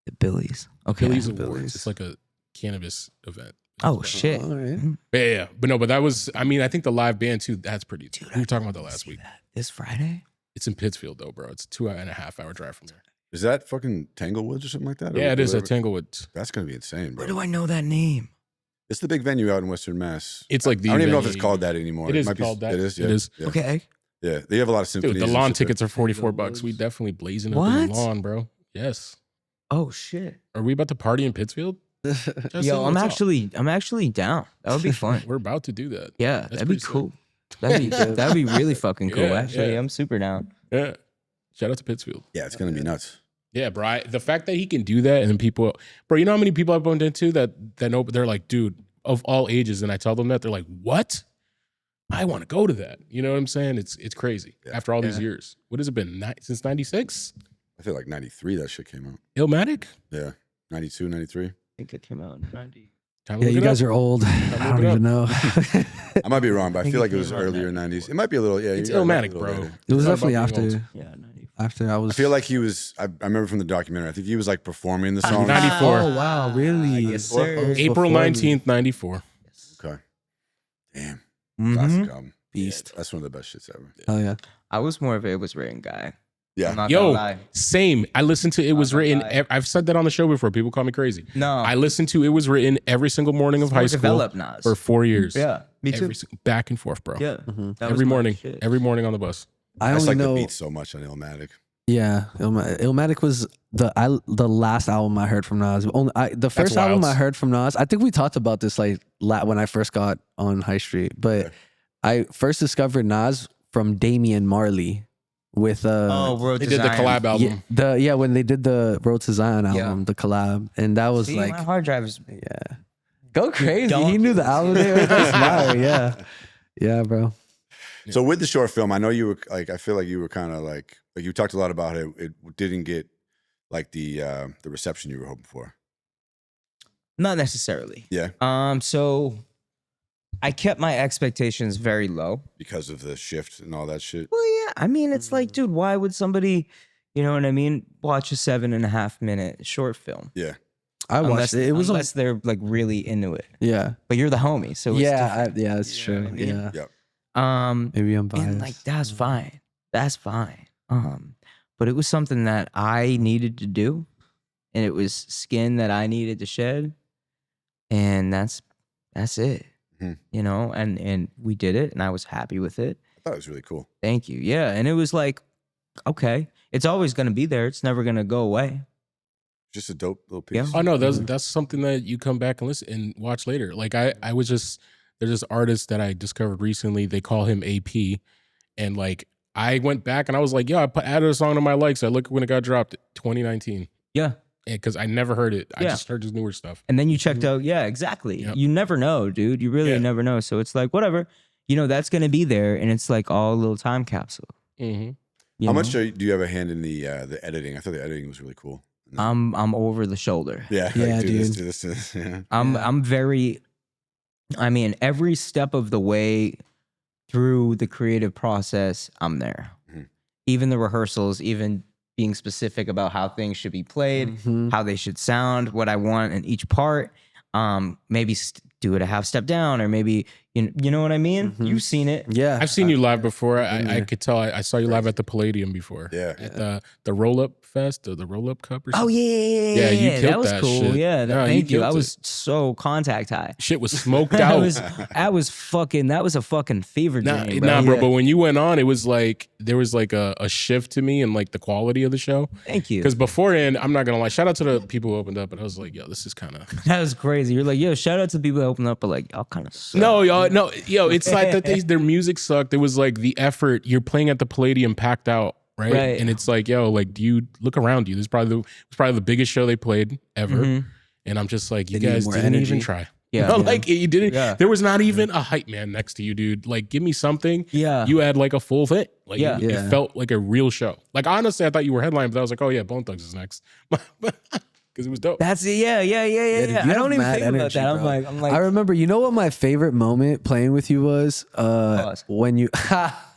Speaker 1: The Billies. Okay.
Speaker 4: Billies
Speaker 3: Billies.
Speaker 4: Awards. It's like a cannabis event.
Speaker 1: Oh shit.
Speaker 3: All right.
Speaker 4: Yeah. But no, but that was, I mean, I think the live band too, that's pretty.
Speaker 1: Dude,
Speaker 4: we were talking about that last week.
Speaker 1: This Friday?
Speaker 4: It's in Pittsfield though, bro. It's a 2.5 hour drive from there.
Speaker 2: Is that fucking Tanglewoods or something like that? Or
Speaker 4: Yeah, it is at
Speaker 2: whatever?
Speaker 4: Tanglewood.
Speaker 2: That's gonna be insane, bro.
Speaker 1: Where do I know that name?
Speaker 2: It's the big venue out in Western Mass.
Speaker 4: It's like the
Speaker 2: I don't even know if
Speaker 4: venue.
Speaker 2: it's called that anymore.
Speaker 4: It is
Speaker 2: might be-
Speaker 4: called that.
Speaker 2: It is. Yeah.
Speaker 4: It is.
Speaker 2: Yeah.
Speaker 1: Okay.
Speaker 2: Yeah. They have a lot of symphonies.
Speaker 4: Dude, the
Speaker 2: and
Speaker 4: lawn
Speaker 2: shit there.
Speaker 4: tickets are $44. We definitely blazing up in
Speaker 1: What?
Speaker 4: the lawn, bro. Yes.
Speaker 1: Oh shit.
Speaker 4: Are we about to party in Pittsfield? Justin,
Speaker 1: Yo, I'm
Speaker 4: what's up?
Speaker 1: actually down. That would be fun.
Speaker 4: We're about to do that.
Speaker 1: Yeah,
Speaker 4: That's
Speaker 1: that'd be
Speaker 4: pretty sick.
Speaker 1: cool. That'd be really fucking cool.
Speaker 4: Yeah,
Speaker 1: Actually,
Speaker 4: yeah.
Speaker 1: I'm super down.
Speaker 4: Yeah. Shout out to Pittsfield.
Speaker 2: Yeah, it's gonna be nuts.
Speaker 4: Yeah, bro. The fact that he can do that, and then people, bro, you know how many people I've bumped into that know, but they're like, dude, of all ages, and I tell them that, they're like, what? I want to go to that. You know what I'm saying? It's crazy.
Speaker 2: Yeah.
Speaker 4: After all these years, what has it been? Since '96?
Speaker 2: I feel like 93 that shit came out.
Speaker 4: Illmatic?
Speaker 2: Yeah. 92, 93.
Speaker 1: I think it came out in 90.
Speaker 4: Time to
Speaker 3: Yeah,
Speaker 4: look
Speaker 3: you
Speaker 4: it
Speaker 3: guys
Speaker 4: up.
Speaker 3: are old. I
Speaker 4: look
Speaker 3: don't
Speaker 4: it
Speaker 3: even know.
Speaker 2: I might be wrong, but I
Speaker 1: think
Speaker 2: feel
Speaker 1: it
Speaker 2: like it was
Speaker 1: came out
Speaker 2: earlier
Speaker 1: in
Speaker 2: 90s. It might be a little, yeah.
Speaker 4: It's
Speaker 2: you're right,
Speaker 4: Illmatic,
Speaker 2: a little
Speaker 4: bro.
Speaker 2: later.
Speaker 3: It was
Speaker 4: It's not
Speaker 3: definitely
Speaker 4: about being
Speaker 3: after.
Speaker 4: old.
Speaker 1: Yeah, 90.
Speaker 3: After I was.
Speaker 2: I feel like he was, I remember from the documentary, I think he was like performing the song.
Speaker 4: 94.
Speaker 3: Oh wow, really?
Speaker 1: Yes, sir.
Speaker 3: It was
Speaker 4: April
Speaker 3: before me.
Speaker 4: 19th, 94.
Speaker 2: Okay. Damn.
Speaker 1: Mhm.
Speaker 2: Classic album.
Speaker 3: Beast.
Speaker 2: Yeah, that's one of the best shits ever.
Speaker 3: Hell yeah.
Speaker 1: I was more of a It Was Written guy
Speaker 2: Yeah.
Speaker 1: I'm not gonna
Speaker 4: Yo,
Speaker 1: lie.
Speaker 4: same. I listened to It Was
Speaker 1: gonna
Speaker 4: Written.
Speaker 1: lie.
Speaker 4: I've said that on the show before. People call me crazy.
Speaker 1: No.
Speaker 4: I listened to It Was Written every single morning of
Speaker 1: It's more
Speaker 4: high school
Speaker 1: developed, Nas.
Speaker 4: for 4 years.
Speaker 1: Yeah, me too.
Speaker 4: Back and forth, bro.
Speaker 1: Yeah, that was
Speaker 4: Every
Speaker 1: my
Speaker 4: morning.
Speaker 1: shit.
Speaker 4: Every morning on the bus.
Speaker 3: I
Speaker 2: I just
Speaker 3: only
Speaker 2: like
Speaker 3: know.
Speaker 2: the beats so much on Illmatic.
Speaker 3: Yeah, Illmatic was the last album I heard from Nas. The first
Speaker 4: wild.
Speaker 3: album I heard from Nas. I think we talked about this like when I first got on High Street, but I first discovered Nas from Damian Marley with
Speaker 1: Road
Speaker 4: They
Speaker 1: to
Speaker 4: did the
Speaker 1: Zion.
Speaker 4: collab album.
Speaker 3: when they did the Road to Zion album, the collab, and that was
Speaker 1: See,
Speaker 3: like
Speaker 1: my hard drive is
Speaker 3: go crazy.
Speaker 1: Don't-
Speaker 3: He knew the album name. That's fire. Yeah, bro.
Speaker 2: So with the short film, I know you were like, I feel like you were kind of like you talked a lot about it. It didn't get like the reception you were hoping for.
Speaker 1: not necessarily.
Speaker 2: Yeah,
Speaker 1: So I kept my expectations very low.
Speaker 2: because of the shift and all that shit.
Speaker 1: Well, yeah. I mean, it's like, dude, why would somebody, you know what I mean, watch a 7.5 minute short film?
Speaker 2: Yeah,
Speaker 3: I watched it. It was
Speaker 1: unless they're like really into it.
Speaker 3: yeah,
Speaker 1: But you're the homie, so it's different.
Speaker 3: yeah. That's
Speaker 1: You know
Speaker 3: true.
Speaker 1: what I mean?
Speaker 3: Yeah,
Speaker 2: yeah.
Speaker 3: maybe I'm biased.
Speaker 1: And like that's fine. That's fine. But it was something that I needed to do, and it was skin that I needed to shed, and that's it.
Speaker 2: Mhm.
Speaker 1: You know, and we did it, and I was happy with it.
Speaker 2: I thought it was really cool.
Speaker 1: Thank you. Yeah, and it was like, okay, it's always gonna be there. It's never gonna go away.
Speaker 2: Just a dope little piece.
Speaker 1: Yeah.
Speaker 4: Oh no, that's something that you come back and listen and watch later. Like I was just there's this artist that I discovered recently. They call him AP, and like I went back and I was like, yo, added a song to my likes. I look when it got dropped, 2019,
Speaker 1: Yeah.
Speaker 4: because I never heard it. I
Speaker 1: Yeah.
Speaker 4: just heard his newer stuff.
Speaker 1: And then you checked out, yeah, exactly.
Speaker 4: Yep.
Speaker 1: You never know, dude. You really
Speaker 4: Yeah.
Speaker 1: never know. So it's like, whatever, you know, that's gonna be there, and it's like all a little time capsule.
Speaker 4: Mm-hmm.
Speaker 1: you
Speaker 2: How
Speaker 1: know?
Speaker 2: much do you have a hand in the editing? I thought the editing was really cool.
Speaker 1: I'm over the shoulder.
Speaker 2: Yeah,
Speaker 3: Yeah,
Speaker 2: like, do this,
Speaker 3: dude.
Speaker 2: do this, do this. Yeah.
Speaker 1: I'm very, I mean, every step of the way through the creative process, I'm there.
Speaker 2: Mhm.
Speaker 1: Even the rehearsals, even being specific about how things should be played,
Speaker 3: Mhm.
Speaker 1: how they should sound, what I want in each part. Maybe do it a half step down, or maybe you know what I mean.
Speaker 3: Mhm.
Speaker 1: You've seen it.
Speaker 3: Yeah,
Speaker 4: I've seen you live before. I
Speaker 3: there.
Speaker 4: could tell. I saw you live at the Palladium before.
Speaker 2: Yeah.
Speaker 4: At the Roll Up Fest or the Roll Up Cup or
Speaker 1: Oh
Speaker 4: something.
Speaker 1: yeah,
Speaker 4: Yeah, you
Speaker 1: that
Speaker 4: killed
Speaker 1: was
Speaker 4: that
Speaker 1: cool.
Speaker 4: shit.
Speaker 1: Yeah,
Speaker 4: No, you
Speaker 1: thank you. I
Speaker 4: killed
Speaker 1: was so contact high.
Speaker 4: Shit was smoked
Speaker 1: That
Speaker 4: out.
Speaker 1: was that was a fucking fever dream, bro.
Speaker 4: Bro.
Speaker 3: Yeah.
Speaker 4: But when you went on, it was like there was like a shift to me and like the quality of the show.
Speaker 1: Thank you.
Speaker 4: Because beforehand, I'm not gonna lie. Shout out to the people who opened up, but I was like, yo, this is kind of
Speaker 1: That was crazy. You're like, yo, shout out to people that open up, but like, y'all kind of suck.
Speaker 4: no, y'all, no, yo. It's like that their music sucked. It was like the effort. You're playing at the Palladium, packed out, right?
Speaker 1: Right.
Speaker 4: And it's like, yo, like, do you look around you? This is probably the biggest show they played ever.
Speaker 1: Mhm.
Speaker 4: And I'm just like, you
Speaker 3: They need
Speaker 4: guys
Speaker 3: more
Speaker 4: didn't
Speaker 3: energy.
Speaker 4: even try.
Speaker 1: Yeah.
Speaker 4: No, like you didn't.
Speaker 1: Yeah.
Speaker 4: There was not even a hype man next to you, dude. Like, give me something.
Speaker 1: Yeah.
Speaker 4: You had like a full thing. Like,
Speaker 1: Yeah.
Speaker 4: it felt like a real show. Like, honestly, I thought you were headlining, but I was like, oh yeah, Bone Thugs is next, because it was dope.
Speaker 1: That's it. Yeah.
Speaker 3: dude, you
Speaker 1: I
Speaker 3: have
Speaker 1: don't even
Speaker 3: mad
Speaker 1: think about
Speaker 3: energy,
Speaker 1: that.
Speaker 3: bro.
Speaker 1: I'm like,
Speaker 3: I remember. You know what my favorite moment playing with you was?
Speaker 1: Pause.
Speaker 3: When you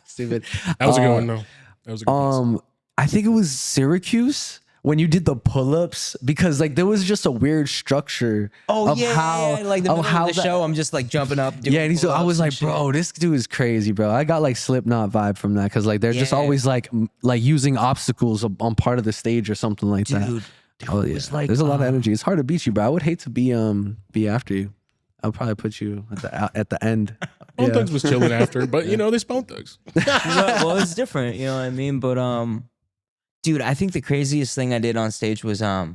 Speaker 3: stupid.
Speaker 4: That was a good one, though. That was a good one.
Speaker 3: I think it was Syracuse when you did the pull-ups, because like there was just a weird structure
Speaker 1: oh
Speaker 3: of
Speaker 1: yeah,
Speaker 3: how
Speaker 1: yeah, like the
Speaker 3: of
Speaker 1: middle
Speaker 3: how
Speaker 1: of the show, I'm just like jumping up. Doing
Speaker 3: yeah, and I
Speaker 1: pull-ups
Speaker 3: was
Speaker 1: and
Speaker 3: like,
Speaker 1: shit.
Speaker 3: bro, this dude is crazy, bro. I got like Slipknot vibe from that, because like they're just
Speaker 1: Yeah.
Speaker 3: always like using obstacles on part of the stage or something like that.
Speaker 1: Dude,
Speaker 3: Oh
Speaker 1: it
Speaker 3: yeah,
Speaker 1: was like,
Speaker 3: there's a lot of energy. It's hard to beat you, bro. I would hate to be after you. I'll probably put you at the end.
Speaker 4: Bone
Speaker 3: Yeah.
Speaker 4: Thugs was chilling after, but you know, there's Bone Thugs.
Speaker 1: well, it's different, you know what I mean? But dude, I think the craziest thing I did on stage was I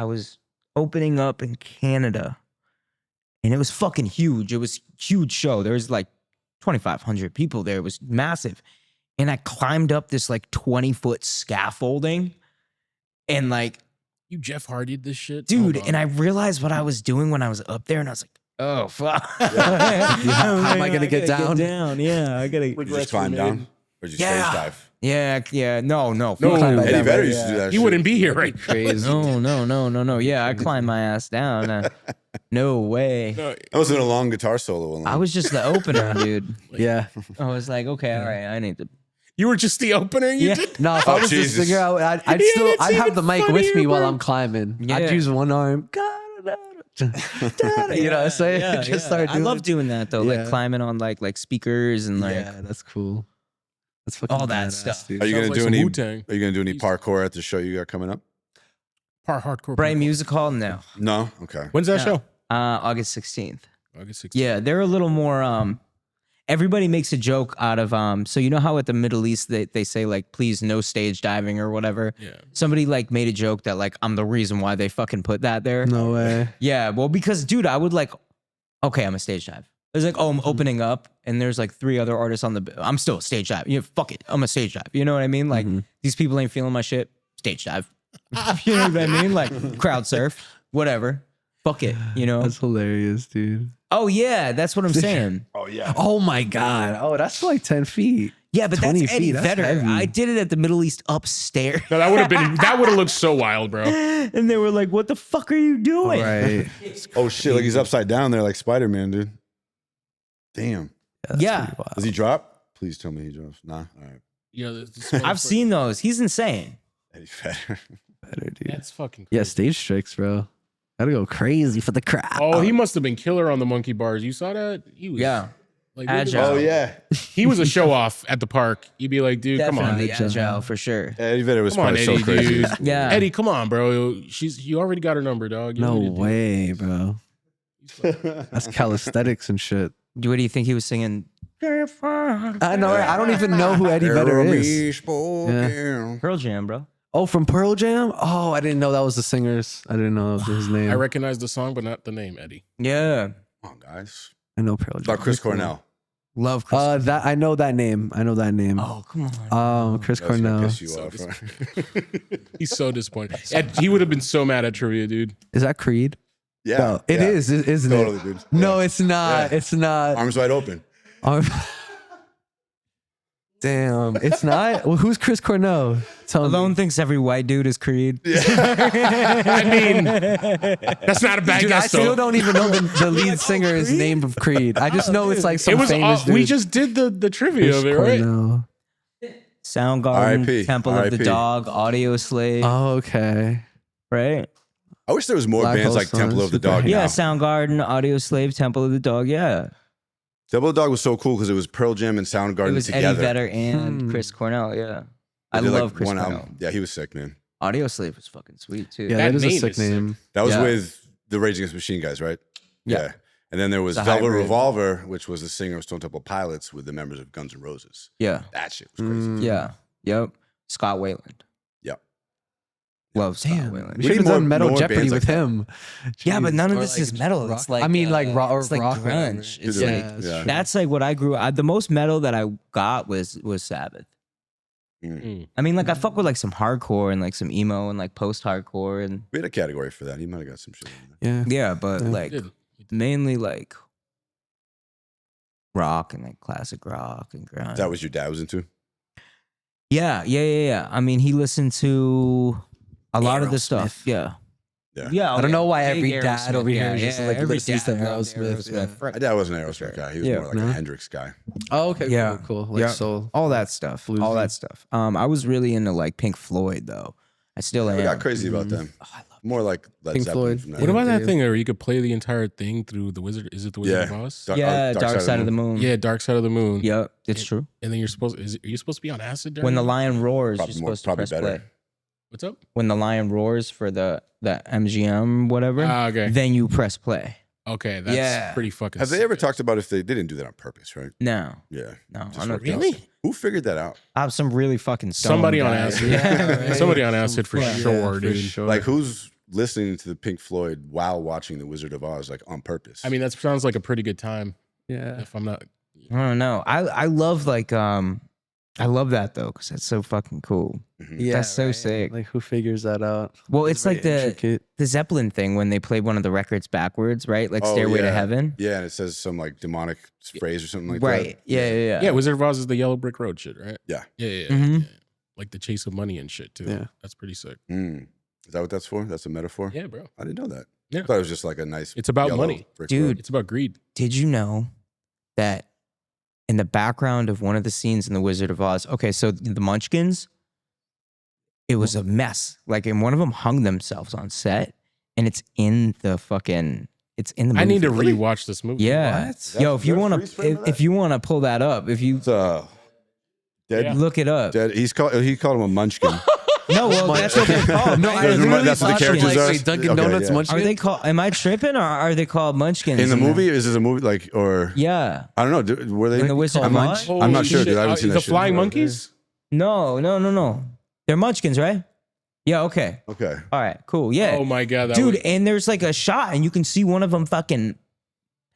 Speaker 1: was opening up in Canada, and it was fucking huge. It was a huge show. There was like 2,500 people there. It was massive. And I climbed up this like 20-foot scaffolding, and like,
Speaker 4: You Jeff Hardy'd this shit,
Speaker 1: dude,
Speaker 4: Hold on.
Speaker 1: and I realized what I was doing when I was up there, and I was like, oh fuck.
Speaker 3: How am I gonna get down?
Speaker 1: Yeah, I gotta.
Speaker 2: Did you just climb down? Or did you
Speaker 1: Yeah.
Speaker 2: stage dive?
Speaker 1: Yeah. No.
Speaker 4: No,
Speaker 3: climb back
Speaker 2: Eddie
Speaker 3: down,
Speaker 2: Vedder
Speaker 3: right?
Speaker 2: used to do that
Speaker 4: he
Speaker 2: shit.
Speaker 4: wouldn't be here right now.
Speaker 3: Crazy.
Speaker 1: No. Yeah, I climbed my ass down. No way.
Speaker 4: No,
Speaker 2: That was in a long guitar solo.
Speaker 1: I was just the opener, dude.
Speaker 3: Yeah.
Speaker 1: I was like, okay, all right, I need to.
Speaker 4: you were just the opener. You
Speaker 1: Yeah.
Speaker 4: did.
Speaker 3: No, if
Speaker 2: Oh,
Speaker 3: I was
Speaker 2: Jesus.
Speaker 3: the singer, I'd
Speaker 4: Yeah,
Speaker 3: still
Speaker 4: that's
Speaker 3: I'd have
Speaker 4: even
Speaker 3: the mic with me
Speaker 4: funnier,
Speaker 3: while
Speaker 4: bro.
Speaker 3: I'm climbing.
Speaker 1: Yeah.
Speaker 3: I'd use one arm. You know what I'm saying? Just start
Speaker 1: I
Speaker 3: doing
Speaker 1: love doing that though,
Speaker 3: Yeah.
Speaker 1: like climbing on like speakers and like
Speaker 3: yeah, that's cool. That's fucking
Speaker 1: all that
Speaker 3: badass,
Speaker 1: stuff.
Speaker 3: dude.
Speaker 2: Are you
Speaker 4: Sounds
Speaker 2: gonna
Speaker 4: like
Speaker 2: do
Speaker 4: some
Speaker 2: any?
Speaker 4: Wu-Tang.
Speaker 2: Are you gonna do any parkour at the show you got coming up?
Speaker 4: Hardcore.
Speaker 1: Bright
Speaker 4: parkour.
Speaker 1: Music Hall? No.
Speaker 2: No. Okay.
Speaker 4: When's that
Speaker 1: No.
Speaker 4: show?
Speaker 1: August 16th.
Speaker 4: August 16th.
Speaker 1: Yeah, they're a little more everybody makes a joke out of so you know how at the Middle East they say like please no stage diving or whatever.
Speaker 4: Yeah.
Speaker 1: Somebody like made a joke that like I'm the reason why they fucking put that there.
Speaker 3: No way.
Speaker 1: Yeah, well because dude, I would like okay, I'm a stage dive. It's like, oh, I'm opening up and there's like 3 other artists on the I'm still a stage dive. You know, fuck it. I'm a stage dive. You know what I mean? Like these people ain't feeling my shit. Stage dive. You know what I mean? Like crowd surf, whatever. Fuck it, you know?
Speaker 3: That's hilarious, dude.
Speaker 1: Oh yeah, that's what I'm saying.
Speaker 2: Oh yeah.
Speaker 3: Oh my God. Oh, that's like 10 feet.
Speaker 1: Yeah, but that's
Speaker 3: 20
Speaker 1: Eddie
Speaker 3: feet, that's
Speaker 1: Vedder.
Speaker 3: heavy.
Speaker 1: I did it at the Middle East upstairs.
Speaker 4: No, that would have looked so wild, bro.
Speaker 1: And they were like, what the fuck are you doing?
Speaker 3: Right.
Speaker 2: Oh shit! Like he's upside down there, like Spider-Man, dude. Damn.
Speaker 1: Yeah.
Speaker 2: Does he drop? Please tell me he drops. Nah. All right.
Speaker 4: Yeah,
Speaker 1: I've seen those. He's insane.
Speaker 2: Eddie Vedder.
Speaker 3: Better, dude.
Speaker 4: That's fucking crazy.
Speaker 3: Yeah, stage tricks, bro. Gotta go crazy for the crowd.
Speaker 4: Oh, he must have been killer on the monkey bars. You saw that? He was
Speaker 1: Yeah.
Speaker 4: like
Speaker 1: Agile.
Speaker 2: Oh yeah.
Speaker 4: He was a show off at the park. You'd be like, dude, come on.
Speaker 1: Definitely agile for sure.
Speaker 2: Eddie Vedder was
Speaker 4: Come on,
Speaker 2: probably
Speaker 4: Eddie,
Speaker 2: so crazy.
Speaker 4: dude.
Speaker 1: Yeah.
Speaker 4: Eddie, come on, bro. You already got her number, dog. You
Speaker 3: No
Speaker 4: know what to do.
Speaker 3: way, bro. That's calisthenics and shit.
Speaker 1: What do you think he was singing?
Speaker 3: I know. I don't even know who Eddie Vedder is.
Speaker 1: Pearl Jam, bro.
Speaker 3: Oh, from Pearl Jam? Oh, I didn't know that was the singer's. I didn't know that was his name.
Speaker 4: I recognize the song, but not the name, Eddie.
Speaker 1: Yeah.
Speaker 2: Come on, guys.
Speaker 3: I know Pearl Jam.
Speaker 2: About Chris Cornell.
Speaker 1: Love Chris.
Speaker 3: That I know that name.
Speaker 1: Oh, come on.
Speaker 3: Chris
Speaker 2: That's gonna
Speaker 3: Cornell.
Speaker 2: piss you
Speaker 4: So
Speaker 2: off,
Speaker 4: disappointed. He's so disappointed. He would have been so mad at trivia, dude.
Speaker 3: Is that Creed?
Speaker 2: Yeah.
Speaker 3: No, it
Speaker 2: yeah.
Speaker 3: is, isn't
Speaker 2: Totally,
Speaker 3: it?
Speaker 2: dude.
Speaker 3: No,
Speaker 2: Yeah.
Speaker 3: it's not.
Speaker 2: Yeah.
Speaker 3: It's not.
Speaker 2: Arms wide open.
Speaker 3: Damn, it's not. Well, who's Chris Cornell? Tell me.
Speaker 1: Alone thinks every white dude is Creed.
Speaker 4: I mean, that's not a bad
Speaker 3: Dude, I
Speaker 4: guess,
Speaker 3: still
Speaker 4: though.
Speaker 3: don't even know the lead singer is named of Creed. I just know it's like some
Speaker 4: It was
Speaker 3: famous dude.
Speaker 4: we just did the trivia
Speaker 3: Chris
Speaker 4: of it, right?
Speaker 3: Cornell.
Speaker 1: Soundgarden,
Speaker 2: R.I.P.
Speaker 1: Temple of the
Speaker 2: R.I.P.
Speaker 1: Dog, Audio Slave,
Speaker 3: Oh, okay.
Speaker 1: right?
Speaker 2: I wish there was more
Speaker 3: Black
Speaker 2: bands
Speaker 3: Hole
Speaker 2: like Temple
Speaker 3: Sun,
Speaker 2: of the
Speaker 3: Super
Speaker 2: Dog.
Speaker 3: Hate.
Speaker 1: Yeah,
Speaker 2: now.
Speaker 1: Soundgarden, Audio Slave, Temple of the Dog. Yeah.
Speaker 2: Temple of the Dog was so cool because it was Pearl Jam and Soundgarden
Speaker 1: It was
Speaker 2: together.
Speaker 1: Eddie Vedder and Chris Cornell. Yeah. I
Speaker 2: They did,
Speaker 1: love
Speaker 2: like,
Speaker 1: Chris
Speaker 2: one
Speaker 1: Cornell.
Speaker 2: album. Yeah, he was sick, man.
Speaker 1: Audio Slave was fucking sweet too.
Speaker 3: Yeah,
Speaker 4: That
Speaker 3: that is a
Speaker 4: name
Speaker 3: sick
Speaker 4: is sick.
Speaker 3: name.
Speaker 2: That was
Speaker 1: Yeah.
Speaker 2: with the Rage Against the Machine guys, right?
Speaker 1: Yeah.
Speaker 2: And then there was
Speaker 1: It's a
Speaker 2: Velvet
Speaker 1: hybrid.
Speaker 2: Revolver, which was the singer of Stone Temple Pilots with the members of Guns N' Roses.
Speaker 1: Yeah.
Speaker 2: That shit was crazy.
Speaker 3: Mm.
Speaker 1: Yeah. Yep. Scott Weiland.
Speaker 2: Yep.
Speaker 1: Love Scott
Speaker 3: Damn,
Speaker 1: Weiland.
Speaker 3: we should have
Speaker 2: need
Speaker 3: done
Speaker 2: more-
Speaker 3: Metal
Speaker 2: more
Speaker 3: Jeopardy
Speaker 2: bands
Speaker 3: with
Speaker 2: like that.
Speaker 3: him.
Speaker 1: Yeah, but none of
Speaker 3: Or
Speaker 1: this
Speaker 3: like
Speaker 1: is metal.
Speaker 3: rock-
Speaker 1: It's like
Speaker 3: I mean, like rock or
Speaker 1: it's like
Speaker 3: rock or whatever.
Speaker 1: grunge. It's
Speaker 2: Dude,
Speaker 1: like
Speaker 2: yeah.
Speaker 1: that's like what I grew. The most metal that I got was Sabbath.
Speaker 4: Mm.
Speaker 1: I mean, like I fuck with like some hardcore and like some emo and like post-hardcore and
Speaker 2: We had a category for that. He might have got some shit in there.
Speaker 3: Yeah.
Speaker 1: yeah, but
Speaker 3: Yeah.
Speaker 1: like
Speaker 4: Did.
Speaker 1: mainly like rock and like classic rock and grunge.
Speaker 2: Is that what your dad was into?
Speaker 1: Yeah. I mean, he listened to a lot of the stuff.
Speaker 3: Aerosmith.
Speaker 1: Yeah.
Speaker 3: I don't know why
Speaker 1: big
Speaker 3: every dad
Speaker 1: Aerosmith,
Speaker 3: over here
Speaker 1: yeah,
Speaker 3: is just
Speaker 1: yeah,
Speaker 3: like
Speaker 1: every
Speaker 3: listens to
Speaker 1: dad loved
Speaker 3: Aerosmith. Yeah.
Speaker 1: Frick.
Speaker 2: My dad wasn't an Aerosmith guy. He was
Speaker 1: Yeah.
Speaker 2: more like
Speaker 3: No?
Speaker 2: a Hendrix guy.
Speaker 3: Oh, okay.
Speaker 1: Yeah.
Speaker 3: Cool. Like
Speaker 1: Yeah.
Speaker 3: soul.
Speaker 1: All that stuff. All
Speaker 3: Bluesy.
Speaker 1: that stuff. I was really into like Pink Floyd though. I still am.
Speaker 2: I got crazy about them.
Speaker 1: Oh, I love
Speaker 2: More like Led
Speaker 3: Pink
Speaker 2: Zeppelin.
Speaker 3: Floyd.
Speaker 2: From that
Speaker 4: What about that
Speaker 3: dude.
Speaker 4: thing where you could play the entire thing through the Wizard? Is it the Wizard
Speaker 2: Yeah.
Speaker 4: of Oz?
Speaker 1: Yeah, Dark Side of the Moon.
Speaker 4: Yeah, Dark Side of the Moon.
Speaker 1: Yep, it's true.
Speaker 4: And then are you supposed to be on acid during
Speaker 1: When the
Speaker 4: it?
Speaker 1: lion roars,
Speaker 2: Probably
Speaker 1: you're
Speaker 2: more-
Speaker 1: supposed to
Speaker 2: probably
Speaker 1: press
Speaker 2: better.
Speaker 1: play.
Speaker 4: What's up?
Speaker 1: When the lion roars for the MGM whatever,
Speaker 4: Ah, okay.
Speaker 1: then you press play.
Speaker 4: Okay, that's
Speaker 1: Yeah.
Speaker 4: pretty fucking
Speaker 2: Have they
Speaker 4: sick.
Speaker 2: ever talked about if they didn't do that on purpose, right?
Speaker 1: No,
Speaker 2: Yeah.
Speaker 1: no,
Speaker 2: Just
Speaker 1: I'm not
Speaker 2: worked out.
Speaker 4: Really?
Speaker 2: Who figured that out?
Speaker 1: I have some really fucking stoned
Speaker 4: Somebody on
Speaker 1: guys.
Speaker 4: acid.
Speaker 1: Yeah, right.
Speaker 4: Somebody on acid for
Speaker 1: Yeah,
Speaker 4: sure,
Speaker 3: for
Speaker 4: dude.
Speaker 3: sure.
Speaker 2: Like, who's listening to the Pink Floyd while watching The Wizard of Oz, like on purpose?
Speaker 4: I mean, that sounds like a pretty good time.
Speaker 3: Yeah.
Speaker 4: If I'm not,
Speaker 1: I don't know. I love like I love that though because that's so fucking cool.
Speaker 3: Yeah.
Speaker 1: That's so sick.
Speaker 3: Like who figures that out?
Speaker 1: Well, it's like
Speaker 3: very
Speaker 1: the
Speaker 3: intricate.
Speaker 1: Zeppelin thing when they played one of the records backwards, right? Like
Speaker 2: Oh,
Speaker 1: Stairway to
Speaker 2: yeah.
Speaker 1: Heaven.
Speaker 2: Yeah, and it says some like demonic phrase or something like
Speaker 1: Right.
Speaker 2: that.
Speaker 1: Yeah.
Speaker 4: yeah, Wizard of Oz is the Yellow Brick Road shit, right?
Speaker 2: Yeah.
Speaker 4: Yeah.
Speaker 1: Mhm.
Speaker 4: Yeah. Like the chase of money and shit too.
Speaker 3: Yeah.
Speaker 4: That's pretty sick.
Speaker 2: Mm. Is that what that's for? That's a metaphor?
Speaker 4: Yeah, bro.
Speaker 2: I didn't know that.
Speaker 4: Yeah.
Speaker 2: I thought it was just like a nice.
Speaker 4: It's about
Speaker 2: yellow
Speaker 4: money.
Speaker 2: brick
Speaker 1: Dude.
Speaker 2: road.
Speaker 4: It's about greed.
Speaker 1: Did you know that in the background of one of the scenes in The Wizard of Oz, okay, so the Munchkins, it was a mess. Like, and one of them hung themselves on set, and it's in the king. It's in the movie.
Speaker 4: I need to rewatch this movie.
Speaker 1: Yeah.
Speaker 2: What?
Speaker 1: Yo, if you
Speaker 2: There's
Speaker 1: want
Speaker 2: freeze frame
Speaker 1: to,
Speaker 2: of
Speaker 1: if
Speaker 2: that?
Speaker 1: you want to pull that up, if you,
Speaker 2: It's a Dead.
Speaker 1: Look it up.
Speaker 2: Dead. He called him a munchkin.
Speaker 1: No, well, that's what they're called.
Speaker 3: No,
Speaker 1: right?
Speaker 3: I literally
Speaker 2: that's what the
Speaker 3: thought
Speaker 2: characters
Speaker 3: like,
Speaker 2: are?
Speaker 3: wait, Dunkin'
Speaker 2: Okay,
Speaker 3: Donuts
Speaker 2: yeah.
Speaker 3: munchkin?
Speaker 1: Are they called? Am I tripping, or are they called munchkins
Speaker 2: In the movie, is this a movie like or?
Speaker 1: Yeah,
Speaker 2: I don't know. Were they
Speaker 1: in the Wizard of Oz?
Speaker 2: I'm not sure,
Speaker 4: Holy
Speaker 2: dude. I haven't
Speaker 4: shit.
Speaker 2: seen that
Speaker 4: The
Speaker 2: shit.
Speaker 4: Flying Monkeys?
Speaker 1: No. They're munchkins, right? Yeah. Okay.
Speaker 2: Okay.
Speaker 1: All right. Cool. Yeah.
Speaker 4: Oh my god,
Speaker 1: Dude, and there's like a shot, and you can see one of them fucking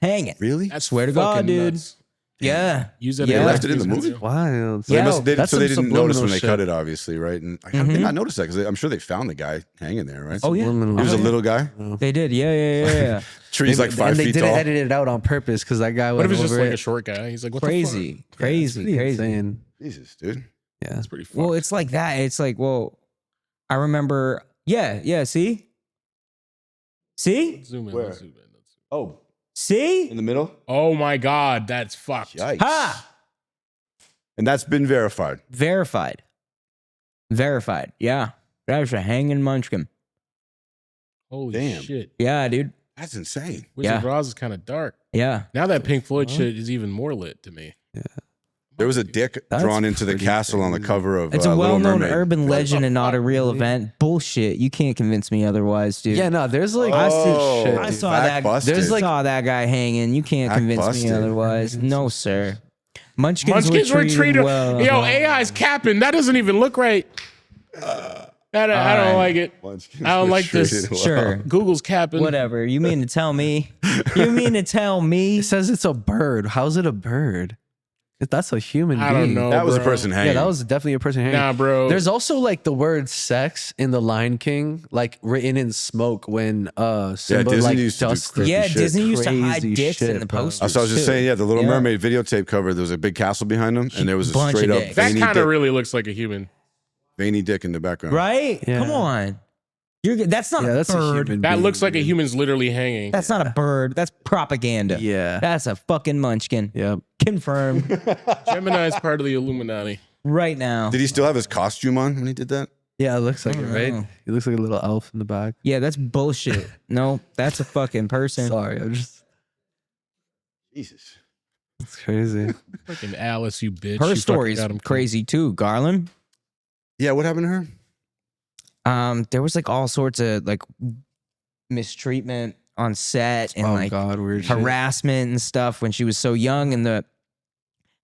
Speaker 1: hanging.
Speaker 2: Really?
Speaker 4: that's
Speaker 1: Swear to God,
Speaker 4: fucking
Speaker 1: dude.
Speaker 4: nuts.
Speaker 1: Yeah.
Speaker 4: Use that.
Speaker 1: Yeah.
Speaker 4: as
Speaker 1: They
Speaker 2: left it in the
Speaker 4: use
Speaker 2: movie?
Speaker 4: as-
Speaker 3: Wild.
Speaker 2: So
Speaker 1: Yeah.
Speaker 3: That's
Speaker 2: they
Speaker 3: some
Speaker 2: didn't notice when
Speaker 3: subliminal
Speaker 2: they
Speaker 3: shit.
Speaker 2: got it, obviously, right? And how did they not notice that? Because I'm sure they found the guy hanging there, right?
Speaker 1: Oh yeah.
Speaker 3: Subliminal
Speaker 2: He was a
Speaker 3: shit.
Speaker 2: little guy.
Speaker 1: They did. Yeah.
Speaker 2: Tree's like 5
Speaker 3: and they
Speaker 2: feet
Speaker 3: didn't
Speaker 2: tall.
Speaker 3: edit it out on purpose because that guy
Speaker 4: What
Speaker 3: went
Speaker 4: if it's just
Speaker 3: over
Speaker 4: like
Speaker 3: it.
Speaker 4: a short guy? He's like, what
Speaker 1: Crazy.
Speaker 4: the
Speaker 1: Crazy.
Speaker 3: Insane.
Speaker 2: Jesus, dude.
Speaker 3: Yeah.
Speaker 4: fuck? It's pretty fucked.
Speaker 1: Well, it's like that. It's like, well, I remember. Yeah. See.
Speaker 4: Zoom in.
Speaker 2: Where?
Speaker 4: Let's zoom in.
Speaker 2: Oh,
Speaker 1: See.
Speaker 2: in the middle.
Speaker 4: Oh my god, that's fucked.
Speaker 2: Yikes.
Speaker 1: Ha.
Speaker 2: And that's been verified.
Speaker 1: Verified. Yeah. That was a hanging munchkin.
Speaker 4: Holy
Speaker 2: Damn.
Speaker 4: shit.
Speaker 1: Yeah, dude.
Speaker 2: That's insane.
Speaker 4: Wizard
Speaker 1: Yeah.
Speaker 4: of Oz is kind of dark.
Speaker 1: Yeah.
Speaker 4: Now that Pink Floyd shit is even more lit to me.
Speaker 2: There was a dick
Speaker 3: That's
Speaker 2: drawn into the
Speaker 3: pretty
Speaker 2: castle on the
Speaker 3: crazy.
Speaker 2: cover of
Speaker 1: It's a
Speaker 2: Little
Speaker 1: well-known
Speaker 2: Mermaid.
Speaker 1: urban legend and not a real
Speaker 3: fuck,
Speaker 1: event. Bullshit. You can't convince me otherwise, dude.
Speaker 3: Yeah, no, there's like
Speaker 2: Oh,
Speaker 3: shit.
Speaker 1: I
Speaker 3: dude.
Speaker 1: saw
Speaker 2: fact
Speaker 1: that.
Speaker 2: busted.
Speaker 1: There's like saw that guy hanging. You can't
Speaker 2: Fact
Speaker 1: convince
Speaker 2: busted.
Speaker 1: me otherwise. No, sir. Munchkins,
Speaker 4: Munchkins were treated.
Speaker 1: well.
Speaker 4: Yo, AI's capping. That doesn't even look right. I don't like it.
Speaker 2: Munchkins
Speaker 4: I don't
Speaker 2: were
Speaker 4: like this.
Speaker 2: treated well.
Speaker 1: Sure.
Speaker 4: Google's capping.
Speaker 1: Whatever. You mean to tell me? You mean to tell me?
Speaker 3: It says it's a bird. How's it a bird? If that's a human
Speaker 4: I
Speaker 3: being.
Speaker 4: don't know.
Speaker 2: That was a
Speaker 4: bro.
Speaker 2: person hanging.
Speaker 3: Yeah, that was definitely a person hanging.
Speaker 4: Nah, bro.
Speaker 3: There's also like the word sex in the Lion King, like written in smoke when Simba
Speaker 2: Disney
Speaker 3: like
Speaker 2: used to do
Speaker 3: dusted.
Speaker 2: creepy
Speaker 1: Yeah,
Speaker 2: shit.
Speaker 1: Disney used to hide
Speaker 3: Crazy
Speaker 1: dicks in
Speaker 3: shit,
Speaker 1: the
Speaker 3: bro.
Speaker 1: posters.
Speaker 2: So I was just
Speaker 1: too.
Speaker 2: saying, yeah, the Little
Speaker 1: Yeah.
Speaker 2: Mermaid videotape cover, there was a big castle behind them, and there was a
Speaker 1: Bunch of
Speaker 2: straight up
Speaker 1: dicks.
Speaker 4: that
Speaker 2: veiny
Speaker 4: kind
Speaker 2: dick,
Speaker 4: of really looks like a human.
Speaker 2: veiny dick in the background.
Speaker 1: Right?
Speaker 3: Yeah.
Speaker 1: Come on. That's not
Speaker 3: Yeah,
Speaker 1: a
Speaker 3: that's a
Speaker 1: bird.
Speaker 3: human
Speaker 4: That
Speaker 3: being,
Speaker 4: looks like a
Speaker 3: dude.
Speaker 4: human's literally hanging.
Speaker 1: That's not a bird. That's propaganda.
Speaker 3: Yeah.
Speaker 1: That's a fucking munchkin.
Speaker 3: Yep.
Speaker 1: Confirmed
Speaker 4: Gemini is part of the Illuminati.
Speaker 1: right now.
Speaker 2: Did he still have his costume on when he did that?
Speaker 3: Yeah, it looks like it,
Speaker 1: don't
Speaker 3: right?
Speaker 1: know.
Speaker 3: He looks like a little elf in the back.
Speaker 1: Yeah, that's bullshit. No, that's a fucking person.
Speaker 3: Sorry, I'm just
Speaker 2: Jesus.
Speaker 3: it's crazy.
Speaker 4: Freaking Alice, you bitch.
Speaker 1: Her
Speaker 4: You
Speaker 1: story's
Speaker 4: fucking got him
Speaker 1: crazy too, Garland.
Speaker 2: Yeah, what happened to her?
Speaker 1: There was like all sorts of like mistreatment on set and
Speaker 3: oh
Speaker 1: like
Speaker 3: god, weird shit.
Speaker 1: harassment and stuff when she was so young, and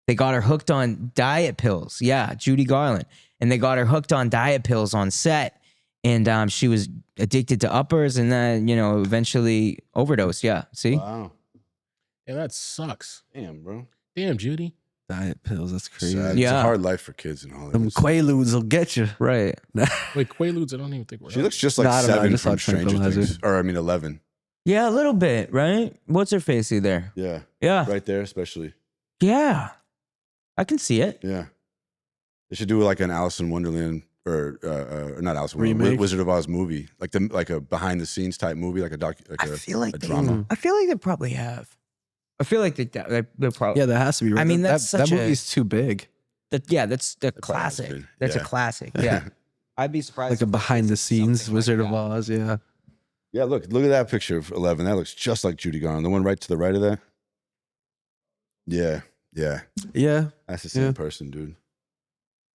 Speaker 1: they got her hooked on diet pills. Yeah, Judy Garland, and they got her hooked on diet pills on set, and she was addicted to uppers, and then eventually overdosed. Yeah, see,
Speaker 2: Wow.
Speaker 4: Yeah, that sucks.
Speaker 2: Damn, bro.
Speaker 4: Damn, Judy.
Speaker 3: Diet pills, that's crazy.
Speaker 2: Sad. It's
Speaker 1: Yeah.
Speaker 2: a hard life for kids and all
Speaker 3: Them
Speaker 2: that.
Speaker 3: Quaaludes will get you.
Speaker 1: right.
Speaker 4: Wait, Quaaludes, I don't even think we're
Speaker 2: She looks just like
Speaker 3: No, I don't know, I
Speaker 2: 7
Speaker 3: just saw
Speaker 2: from Stranger
Speaker 3: Tranquilizer.
Speaker 2: Things. Or, 11.
Speaker 1: Yeah, a little bit, right? What's her facey there?
Speaker 2: Yeah.
Speaker 1: Yeah,
Speaker 2: Right there, especially.
Speaker 1: yeah, I can see it.
Speaker 2: Yeah. They should do like an Alice in Wonderland or not Alice in Wonderland,
Speaker 3: Remake?
Speaker 2: Wizard of Oz movie. Like a behind the scenes type movie, like
Speaker 1: I feel like
Speaker 2: a
Speaker 1: they,
Speaker 2: drama.
Speaker 1: I feel like they probably have. I feel like they probably.
Speaker 3: Yeah, that has to be.
Speaker 1: I mean, that's
Speaker 3: that
Speaker 1: such a-
Speaker 3: movie's too big.
Speaker 1: That's the
Speaker 2: probably
Speaker 1: classic.
Speaker 2: good.
Speaker 1: That's a
Speaker 2: Yeah.
Speaker 1: classic. Yeah, I'd be surprised.
Speaker 3: Like a
Speaker 1: if
Speaker 3: behind the
Speaker 1: it's
Speaker 3: scenes
Speaker 1: something
Speaker 3: Wizard
Speaker 1: like
Speaker 3: of
Speaker 1: that.
Speaker 3: Oz. Yeah.
Speaker 2: Yeah, look at that picture of 11. That looks just like Judy Garland. The one right to the right of that. Yeah, yeah.
Speaker 3: Yeah.
Speaker 2: That's the same
Speaker 3: Yeah.
Speaker 2: person, dude.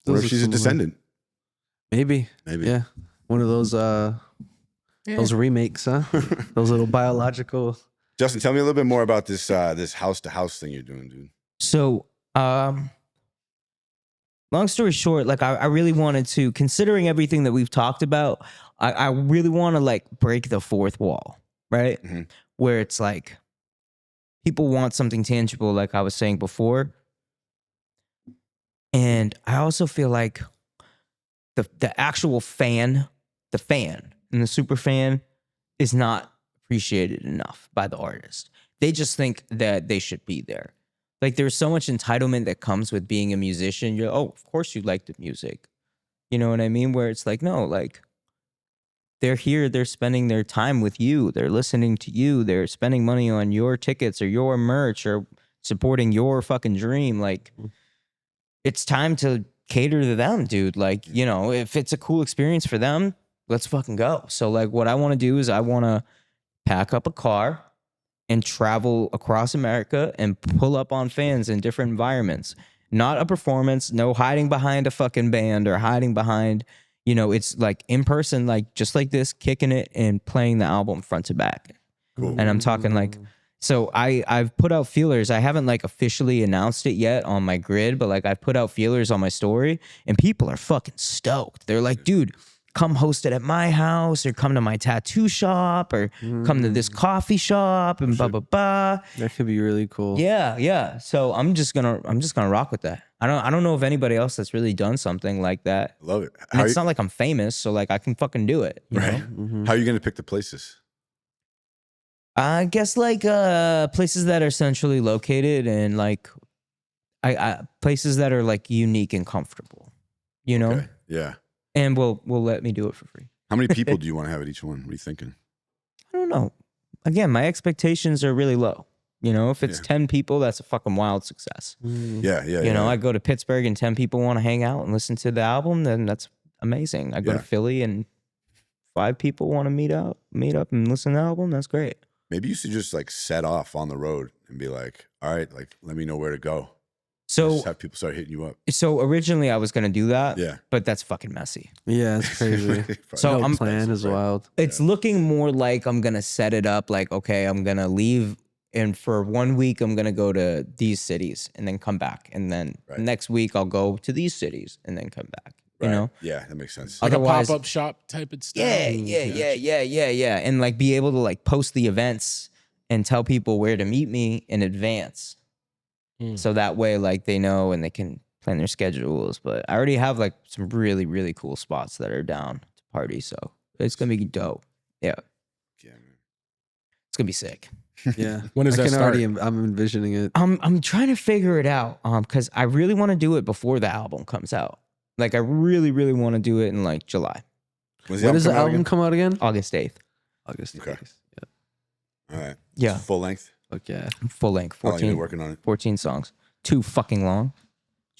Speaker 3: Those
Speaker 2: What
Speaker 3: are
Speaker 2: if she's a
Speaker 3: some of them.
Speaker 2: descendant?
Speaker 3: Maybe.
Speaker 2: Maybe.
Speaker 3: Yeah. One of those remakes, huh? Those little biological.
Speaker 2: Justin, tell me a little bit more about this this house to house thing you're doing, dude.
Speaker 1: So, long story short, like I really wanted to, considering everything that we've talked about, I really want to like break the fourth wall, right?
Speaker 2: Mhm.
Speaker 1: Where it's like people want something tangible, like I was saying before. And I also feel like the actual fan, the fan and the super fan is not appreciated enough by the artist. They just think that they should be there. Like there's so much entitlement that comes with being a musician. You're, oh, of course you like the music. You know what I mean? Where it's like, no, like they're here, they're spending their time with you. They're listening to you. They're spending money on your tickets or your merch or supporting your fucking dream. Like it's time to cater to them, dude. Like, if it's a cool experience for them, let's fucking go. So like what I want to do is I want to pack up a car and travel across America and pull up on fans in different environments not a performance, no hiding behind a fucking band or hiding behind, it's like in person, like just like this, kicking it and playing the album front to back.
Speaker 2: Cool.
Speaker 1: And I'm talking like, so I've put out feelers. I haven't like officially announced it yet on my grid, but like I've put out feelers on my story and people are fucking stoked. They're like, dude, come host it at my house or come to my tattoo shop or come to this coffee shop and blah, blah, blah.
Speaker 3: That could be really cool.
Speaker 1: Yeah. So I'm just gonna rock with that. I don't know of anybody else that's really done something like that.
Speaker 2: Love it.
Speaker 1: And it's not like I'm famous, so like I can fucking do it. You know?
Speaker 2: How are you going to pick the places?
Speaker 1: I guess like places that are centrally located and like I places that are like unique and comfortable,
Speaker 2: Okay. Yeah.
Speaker 1: and will let me do it for free.
Speaker 2: How many people do you want to have at each one? What are you thinking?
Speaker 1: I don't know. Again, my expectations are really low. If it's 10 people, that's a fucking wild success.
Speaker 2: Yeah.
Speaker 1: I go to Pittsburgh and 10 people want to hang out and listen to the album, then that's amazing. I go to Philly and 5 people want to meet up and listen to the album. That's great.
Speaker 2: Maybe you should just like set off on the road and be like, all right, like let me know where to go.
Speaker 1: So
Speaker 2: just have people start hitting you up.
Speaker 1: So originally I was gonna do that.
Speaker 2: Yeah.
Speaker 1: But that's fucking messy.
Speaker 3: Yeah, it's crazy.
Speaker 1: So
Speaker 3: I'm plan is wild.
Speaker 1: It's looking more like I'm gonna set it up like, okay, I'm gonna leave and for 1 week I'm gonna go to these cities and then come back. And then next week I'll go to these cities and then come back. You know?
Speaker 2: Yeah, that makes sense.
Speaker 4: Like
Speaker 1: Otherwise,
Speaker 4: a pop-up shop type of stuff.
Speaker 1: Yeah. And like be able to like post the events and tell people where to meet me in advance. So that way like they know and they can plan their schedules. But I already have like some really, really cool spots that are down to party. So it's gonna be dope. Yeah.
Speaker 2: Yeah, man.
Speaker 1: It's gonna be sick.
Speaker 3: Yeah.
Speaker 4: When does that start?
Speaker 3: I'm envisioning it.
Speaker 1: I'm trying to figure it out. Because I really want to do it before the album comes out. Like I really, really want to do it in like July.
Speaker 3: When does the album come out again?
Speaker 1: August 8th.
Speaker 3: August 8th.
Speaker 2: Okay.
Speaker 3: Yeah.
Speaker 2: All right.
Speaker 1: Yeah.
Speaker 2: Full length.
Speaker 3: Okay.
Speaker 1: Full length.
Speaker 2: How long you
Speaker 1: 14,
Speaker 2: been working on it?
Speaker 1: 14 songs. Too fucking long.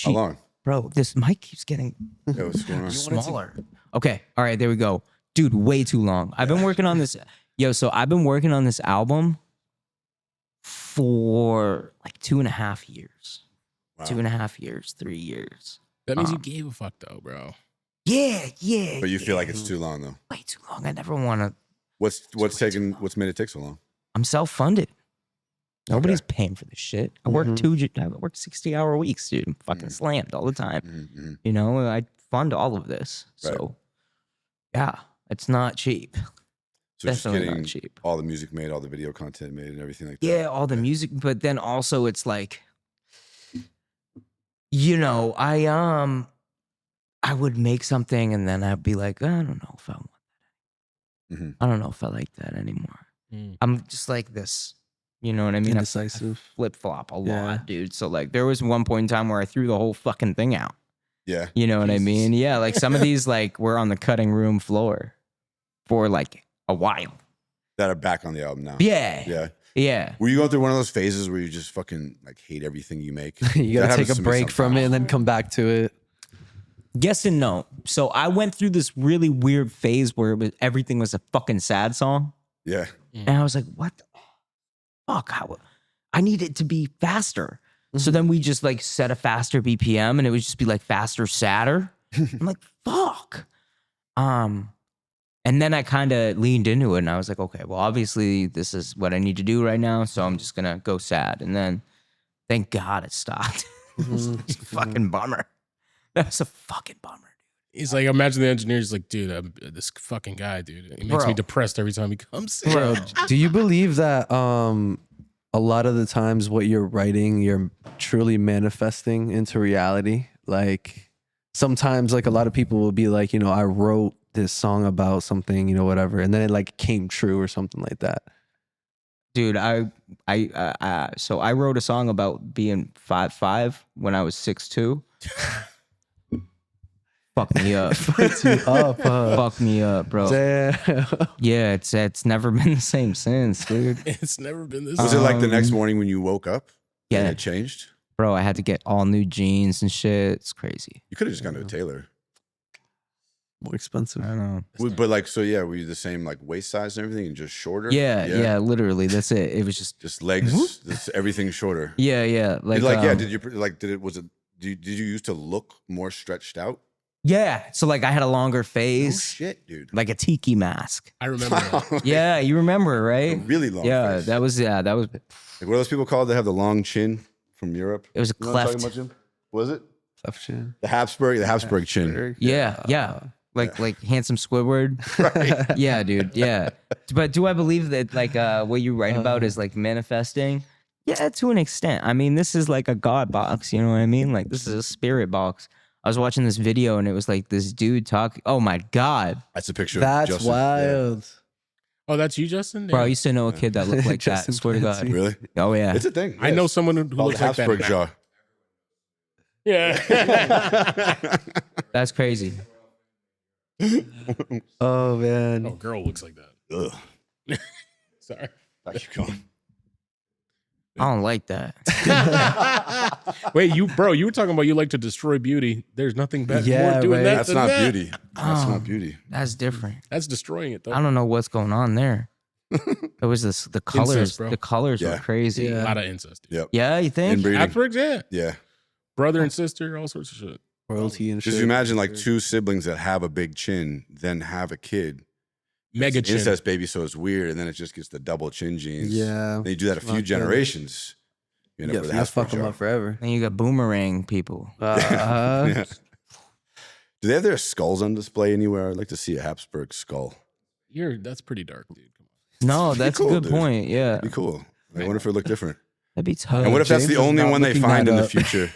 Speaker 2: How long?
Speaker 1: Bro, this mic keeps getting
Speaker 2: Yeah, what's going on?
Speaker 1: smaller. Okay. All right. There we go. Dude, way too long. I've been working on this. So I've been working on this album for like 2.5 years.
Speaker 2: Wow.
Speaker 1: 2.5 years, 3 years.
Speaker 4: That means you gave a fuck though, bro.
Speaker 1: Yeah.
Speaker 2: But you feel like it's too long though.
Speaker 1: Way too long. I never want to.
Speaker 2: What's made it take so long?
Speaker 1: I'm self-funded. Nobody's paying for this shit. I work 60-hour weeks, dude. I'm fucking slammed all the time. I fund all of this. So, yeah, it's not cheap.
Speaker 2: So
Speaker 1: Definitely
Speaker 2: just
Speaker 1: not
Speaker 2: getting
Speaker 1: cheap.
Speaker 2: all the music made, all the video content made, and everything like that.
Speaker 1: Yeah, all the music, but then also it's like, I would make something and then I'd be like, I don't know if I want that. I don't know if I like that anymore. I'm just like this. You know what I mean?
Speaker 3: Indecisive.
Speaker 1: I flip-flop a lot, dude. So like there was one point in time where I threw the whole fucking thing out.
Speaker 2: Yeah.
Speaker 1: You know what I mean? Yeah, like some of these like were on the cutting room floor for like a while.
Speaker 2: That are back on the album now.
Speaker 1: Yeah.
Speaker 2: Were you going through one of those phases where you just fucking like hate everything you make?
Speaker 3: You gotta take a break from it and then come back to it.
Speaker 1: Yes and no. So I went through this really weird phase where everything was a fucking sad song.
Speaker 2: Yeah.
Speaker 1: And I was like, what the fuck? I need it to be faster. So then we just like set a faster BPM and it would just be like faster, sadder. I'm like, fuck. And then I kind of leaned into it and I was like, okay, well, obviously this is what I need to do right now. So I'm just going to go sad. And then thank God it stopped. It's a fucking bummer. That's a fucking bummer.
Speaker 4: He's like, imagine the engineer's like, dude, this fucking guy, dude. He makes me depressed every time he comes in.
Speaker 3: Bro, do you believe that a lot of the times what you're writing, you're truly manifesting into reality? Like sometimes like a lot of people will be like, I wrote this song about something, whatever. And then it like came true or something like that.
Speaker 1: Dude, so I wrote a song about being 5'5" when I was 6'2". Fuck me up. Fuck me up, bro.
Speaker 3: Damn.
Speaker 1: Yeah, it's never been the same since, dude.
Speaker 4: It's never been this.
Speaker 2: Was it like the next morning when you woke up?
Speaker 1: Yeah.
Speaker 2: And it changed?
Speaker 1: Bro, I had to get all new jeans and shit. It's crazy.
Speaker 2: You could have just gone to a tailor.
Speaker 3: More expensive.
Speaker 1: I don't know.
Speaker 2: But like, so yeah, were you the same like waist size and everything and just shorter?
Speaker 1: Yeah, literally. That's it. It was just
Speaker 2: legs, just everything shorter.
Speaker 1: Yeah.
Speaker 2: Like, did you like, was it did you used to look more stretched out?
Speaker 1: Yeah. So like I had a longer
Speaker 2: No
Speaker 1: face,
Speaker 2: shit, dude.
Speaker 1: like a tiki mask.
Speaker 4: I remember that.
Speaker 1: Yeah, you remember,
Speaker 2: A
Speaker 1: right?
Speaker 2: really long
Speaker 1: Yeah,
Speaker 2: face.
Speaker 1: that was
Speaker 2: Like, what are those people called that have the long chin from Europe?
Speaker 1: it was a
Speaker 2: You know what I'm talking
Speaker 1: cleft.
Speaker 2: about, Jim? Was it?
Speaker 3: Left chin.
Speaker 2: The Habsburg chin.
Speaker 1: Yeah. Like handsome Squidward.
Speaker 2: Right.
Speaker 1: Yeah, dude. Yeah. But do I believe that like what you write about is like manifesting? Yeah, to an extent. I mean, this is like a God box, you know what I mean? Like this is a spirit box. I was watching this video and it was like this dude talking. Oh my God.
Speaker 2: That's a picture
Speaker 3: That's
Speaker 2: of Justin.
Speaker 3: wild.
Speaker 4: Oh, that's you, Justin?
Speaker 1: Bro, I
Speaker 4: Yeah.
Speaker 1: used to know a kid that looked like that.
Speaker 3: Justin
Speaker 1: Swear to God.
Speaker 3: Clancy.
Speaker 2: Really?
Speaker 1: Oh yeah.
Speaker 2: It's a thing.
Speaker 4: I know
Speaker 2: yes.
Speaker 4: someone who
Speaker 2: Called
Speaker 4: looks
Speaker 2: the
Speaker 4: like that.
Speaker 2: Habsburg jaw.
Speaker 4: Yeah.
Speaker 1: That's crazy.
Speaker 3: Oh man.
Speaker 4: Oh, girl looks like that.
Speaker 2: Ugh.
Speaker 4: Sorry.
Speaker 2: Back you going.
Speaker 1: I don't like that.
Speaker 4: Wait, you were talking about you like to destroy beauty. There's nothing better
Speaker 3: Yeah,
Speaker 4: more doing
Speaker 3: right.
Speaker 4: that
Speaker 2: That's
Speaker 4: than
Speaker 2: not
Speaker 4: that.
Speaker 2: beauty. That's
Speaker 1: Oh.
Speaker 2: not beauty.
Speaker 1: That's different.
Speaker 4: That's destroying it though.
Speaker 1: I don't know what's going on there. It was the colors.
Speaker 4: Incest, bro.
Speaker 1: The colors were
Speaker 2: Yeah.
Speaker 1: crazy.
Speaker 4: A
Speaker 3: Yeah.
Speaker 4: lot of incest.
Speaker 2: Yep.
Speaker 1: Yeah, you think?
Speaker 2: Inbreeding.
Speaker 4: Habsburgs, yeah.
Speaker 2: Yeah.
Speaker 4: Brother and sister, all sorts of shit.
Speaker 3: Royalty and shit.
Speaker 2: Just imagine like two siblings that have a big chin, then have a kid.
Speaker 4: Mega
Speaker 2: It's an
Speaker 4: chin.
Speaker 2: incest baby, so it's weird, and then it just gets the double chin genes.
Speaker 3: Yeah.
Speaker 2: They do that a few
Speaker 3: Not good.
Speaker 2: generations. You end up
Speaker 3: Yeah,
Speaker 2: with
Speaker 3: you just fuck
Speaker 2: Habsburg
Speaker 3: them
Speaker 2: jaw.
Speaker 3: up forever.
Speaker 1: And you got boomerang people.
Speaker 2: Yeah. Do they have their skulls on display anywhere? I'd like to see a Habsburg skull.
Speaker 4: That's pretty dark, dude. Come on.
Speaker 1: No,
Speaker 2: Pretty
Speaker 1: that's
Speaker 2: cool,
Speaker 1: a good
Speaker 2: dude.
Speaker 1: point. Yeah,
Speaker 2: That'd be cool. I wonder if it looked different.
Speaker 1: that'd be tough.
Speaker 2: And what if that's
Speaker 3: James
Speaker 2: the
Speaker 3: is
Speaker 2: only
Speaker 3: not
Speaker 2: one they
Speaker 3: looking
Speaker 2: find
Speaker 3: that
Speaker 2: in the
Speaker 3: up.
Speaker 2: future?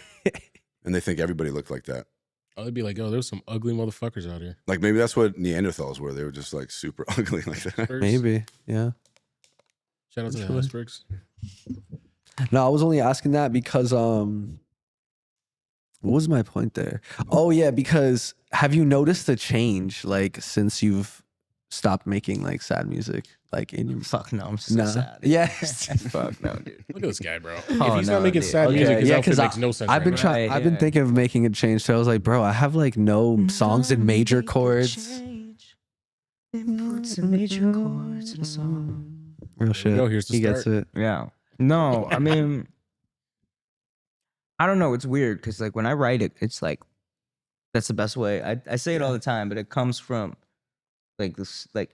Speaker 2: And they think everybody looked like that.
Speaker 4: Oh, they'd be like, oh, there's some ugly motherfuckers out here.
Speaker 2: Like maybe that's what Neanderthals were. They were just like super ugly like that.
Speaker 4: Habsburgs.
Speaker 3: Maybe. Yeah.
Speaker 4: Shout out to the
Speaker 3: Sure.
Speaker 4: Habsburgs.
Speaker 3: No, I was only asking that because what was my point there? Oh yeah, because have you noticed the change like since you've stopped making like sad music? Like in your
Speaker 1: Fuck no, I'm so
Speaker 3: Nah.
Speaker 1: sad.
Speaker 3: Yeah.
Speaker 1: Fuck no, dude.
Speaker 4: Look at this guy, bro.
Speaker 1: Oh,
Speaker 4: if he's
Speaker 1: no,
Speaker 4: not making
Speaker 1: dude.
Speaker 4: sad
Speaker 3: Okay,
Speaker 4: music, his
Speaker 3: yeah,
Speaker 4: outfit
Speaker 3: 'cause
Speaker 4: makes no sense.
Speaker 3: I've been
Speaker 4: right now.
Speaker 3: trying.
Speaker 1: Right,
Speaker 3: I've been
Speaker 1: yeah.
Speaker 3: thinking of making a change. So I was like, bro, I have like no songs in major chords.
Speaker 1: Put some major chords in a song.
Speaker 3: Real shit.
Speaker 4: go, here's the
Speaker 3: he gets
Speaker 4: start.
Speaker 3: it.
Speaker 1: Yeah. No, I mean, I don't know. It's weird because like when I write it, it's like that's the best way. I say it all the time, but it comes from like this the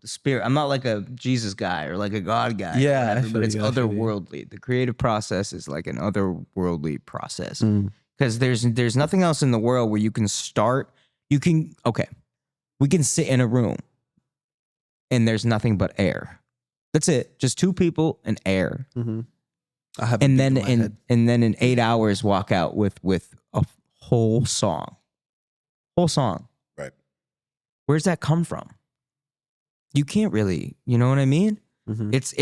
Speaker 1: spirit. I'm not like a Jesus guy or like a God guy. or
Speaker 3: Yeah, I
Speaker 1: whatever,
Speaker 3: feel
Speaker 1: but it's
Speaker 3: you, I feel you.
Speaker 1: otherworldly. The creative process is like an otherworldly process
Speaker 3: Mm.
Speaker 1: because there's nothing else in the world where you can start. We can sit in a room and there's nothing but air. That's it. Just two people and air.
Speaker 3: Mhm. I have. a
Speaker 1: And
Speaker 3: beat
Speaker 1: then
Speaker 3: in my head.
Speaker 1: and then in 8 hours walk out with a whole song. Whole song.
Speaker 2: Right.
Speaker 1: Where's that come from? You can't really, you know what I mean?
Speaker 3: Mhm.
Speaker 1: It's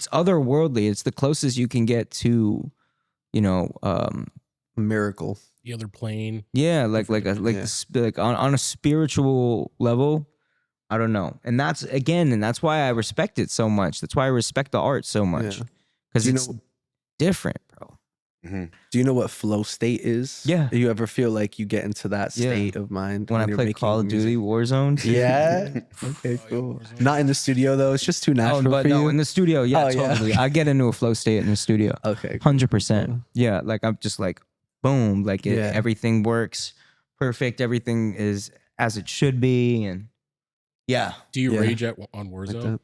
Speaker 1: otherworldly. It's the closest you can get to, you know,
Speaker 3: Miracle.
Speaker 4: The other plane.
Speaker 1: yeah, like
Speaker 3: Yeah.
Speaker 1: like on a spiritual level. I don't know. And that's why I respect it so much. That's why I respect the art so much.
Speaker 3: Yeah.
Speaker 1: Because
Speaker 3: Do you
Speaker 1: it's
Speaker 3: know-
Speaker 1: different, bro.
Speaker 3: Do you know what flow state is?
Speaker 1: Yeah.
Speaker 3: Do you ever feel like you get into that
Speaker 1: Yeah.
Speaker 3: state of mind
Speaker 1: When I
Speaker 3: you're
Speaker 1: play
Speaker 3: making
Speaker 1: Call of
Speaker 3: music?
Speaker 1: Duty Warzone.
Speaker 3: Yeah. Okay. Cool. Not in the studio though. It's just too natural
Speaker 1: Oh, but
Speaker 3: for
Speaker 1: no,
Speaker 3: you.
Speaker 1: in the studio, yeah,
Speaker 3: Oh, yeah.
Speaker 1: totally. I get into a flow state in the studio.
Speaker 3: Okay. cool.
Speaker 1: 100%. Yeah, like I'm just like, boom, like
Speaker 3: Yeah.
Speaker 1: everything works perfect. Everything is as it should be, and yeah.
Speaker 4: Do you
Speaker 3: Yeah.
Speaker 4: rage on
Speaker 3: Like
Speaker 4: Warzone?
Speaker 3: that.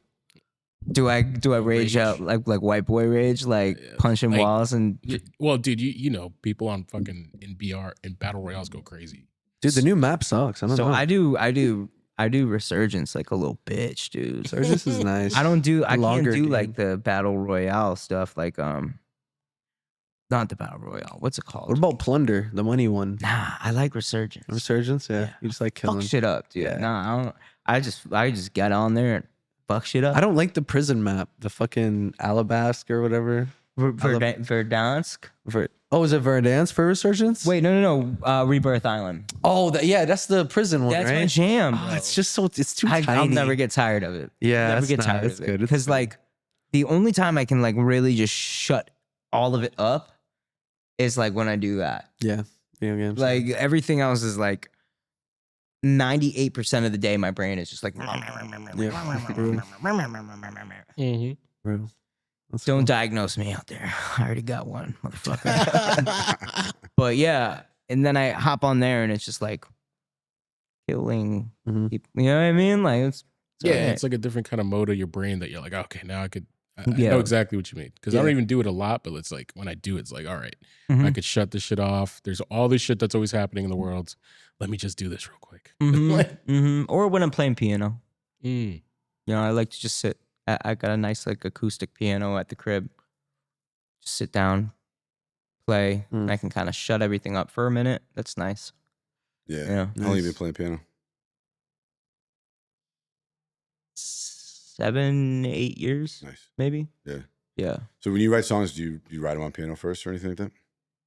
Speaker 1: Do I rage out like white boy rage, like
Speaker 4: Yeah.
Speaker 1: punching
Speaker 4: Like,
Speaker 1: walls and
Speaker 4: Well, dude, you know, people on fucking in BR and battle royales go crazy.
Speaker 3: Dude, the new map sucks. I don't
Speaker 1: so
Speaker 3: know.
Speaker 1: I do Resurgence like a little bitch, dude.
Speaker 3: Surgeons is nice.
Speaker 1: I can't do
Speaker 3: longer
Speaker 1: like
Speaker 3: game.
Speaker 1: the battle royale stuff, like not the battle royale. What's it called?
Speaker 3: What about Plunder, the money one?
Speaker 1: Nah, I like Resurgence.
Speaker 3: Resurgence? Yeah.
Speaker 1: Yeah.
Speaker 3: You just like
Speaker 1: Fuck
Speaker 3: killing.
Speaker 1: shit up, dude.
Speaker 3: Yeah.
Speaker 1: Nah, I don't. I just get on there and fuck shit up.
Speaker 3: I don't like the prison map, the fucking Alabask or whatever.
Speaker 1: Verdansk.
Speaker 3: Oh, is it Verdansk for Resurgence?
Speaker 1: Wait, no. Rebirth Island.
Speaker 3: Oh, yeah, that's the prison one,
Speaker 1: That's
Speaker 3: right?
Speaker 1: my jam.
Speaker 3: Oh,
Speaker 1: bro.
Speaker 3: it's just so it's too
Speaker 1: I'll
Speaker 3: tiny.
Speaker 1: never get tired of it.
Speaker 3: Yeah,
Speaker 1: never
Speaker 3: that's
Speaker 1: get
Speaker 3: nice.
Speaker 1: tired
Speaker 3: That's
Speaker 1: of
Speaker 3: good.
Speaker 1: it
Speaker 3: It's
Speaker 1: because
Speaker 3: good.
Speaker 1: like the only time I can like really just shut all of it up is like when I do that.
Speaker 3: Yeah. Video games.
Speaker 1: Like everything else is like 98% of the day my brain is just like
Speaker 4: Mm-hmm.
Speaker 3: Bro.
Speaker 1: Don't diagnose me out there. I already got one, motherfucker. But yeah, and then I hop on there and it's just like killing people. You know what I mean? Like it's
Speaker 4: it's like a different kind of mode of your brain that you're like, okay, now I
Speaker 1: Yeah.
Speaker 4: know exactly what you mean. Because I
Speaker 1: Yeah.
Speaker 4: don't even do it a lot, but it's like when I do, it's like, all right,
Speaker 1: Mhm.
Speaker 4: I could shut this shit off. There's all this shit that's always happening in the world. Let me just do this real quick.
Speaker 1: Or when I'm playing piano.
Speaker 4: Mm.
Speaker 1: You know, I like to just sit. I got a nice like acoustic piano at the crib. Just sit down, play, and I can kind of shut everything up for a minute. That's nice.
Speaker 2: Yeah. How long you been playing piano?
Speaker 1: 7, 8 years.
Speaker 2: Nice.
Speaker 1: Maybe.
Speaker 2: Yeah. So when you write songs, do you write them on piano first or anything like that?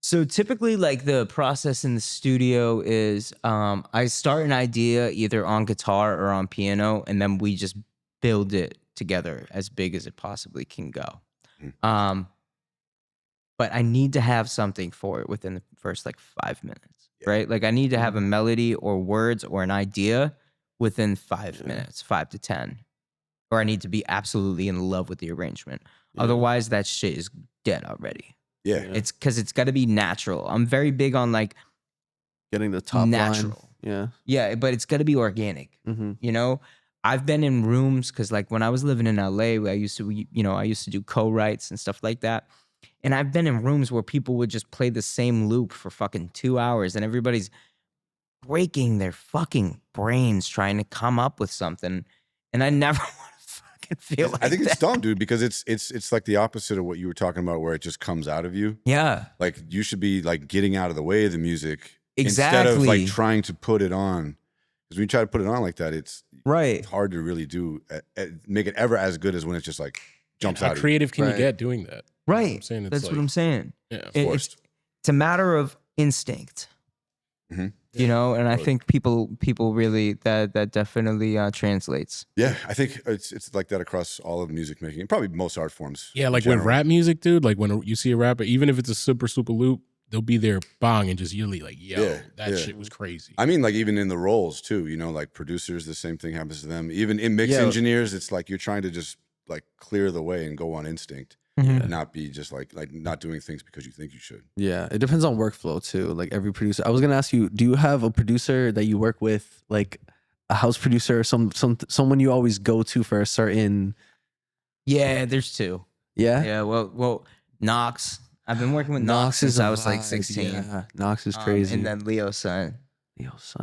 Speaker 1: So typically, like the process in the studio is I start an idea either on guitar or on piano, and then we just build it together as big as it possibly can go. But I need to have something for it within the first like 5 minutes, right? Like I need to have a melody or words or an idea within 5 minutes, 5 to 10. Or I need to be absolutely in love with the arrangement. Otherwise, that shit is dead already.
Speaker 2: Yeah.
Speaker 1: It's because it's got to be natural. I'm very big on like
Speaker 3: getting the top
Speaker 1: natural.
Speaker 3: Line.
Speaker 1: Yeah, but it's got to be organic. You know, I've been in rooms because like when I was living in LA, I used to do co-writes and stuff like that. And I've been in rooms where people would just play the same loop for fucking 2 hours and everybody's breaking their fucking brains trying to come up with something. And I never want to fucking feel like
Speaker 2: I think
Speaker 1: that.
Speaker 2: it's dumb, dude, because it's like the opposite of what you were talking about, where it just comes out of you.
Speaker 1: Yeah.
Speaker 2: Like you should be like getting out of the way of the music
Speaker 1: Exactly.
Speaker 2: instead of like trying to put it on. Because when you try to put it on like that, it's hard to really do make it ever as good as when it's just like jumps out.
Speaker 4: How creative can you get doing that?
Speaker 1: Right.
Speaker 4: I'm saying
Speaker 1: That's
Speaker 4: like,
Speaker 1: what I'm saying.
Speaker 4: Yeah,
Speaker 1: It's a matter of instinct. You know, and I think people really that definitely translates.
Speaker 2: Yeah, I think it's like that across all of music making, and probably most art forms.
Speaker 4: Yeah, like with rap music, dude. Like when you see a rapper, even if it's a super loop, they'll be there bong and just usually like, yo, that shit was crazy.
Speaker 2: I mean, like even in the roles too, you know, like producers, the same thing happens to them. Even in mix engineers, it's like you're trying to just like clear the way and go on instinct. And not be just like not doing things because you think you should.
Speaker 3: Yeah, it depends on workflow too. Like every producer. I was gonna ask you, do you have a producer that you work with, like a house producer, or someone you always go to for a certain?
Speaker 1: Yeah, there's two.
Speaker 3: Yeah.
Speaker 1: Yeah. Well, Knox. I've been working with Knox since I was like 16.
Speaker 3: Yeah, Knox is crazy.
Speaker 1: And then Leo's son.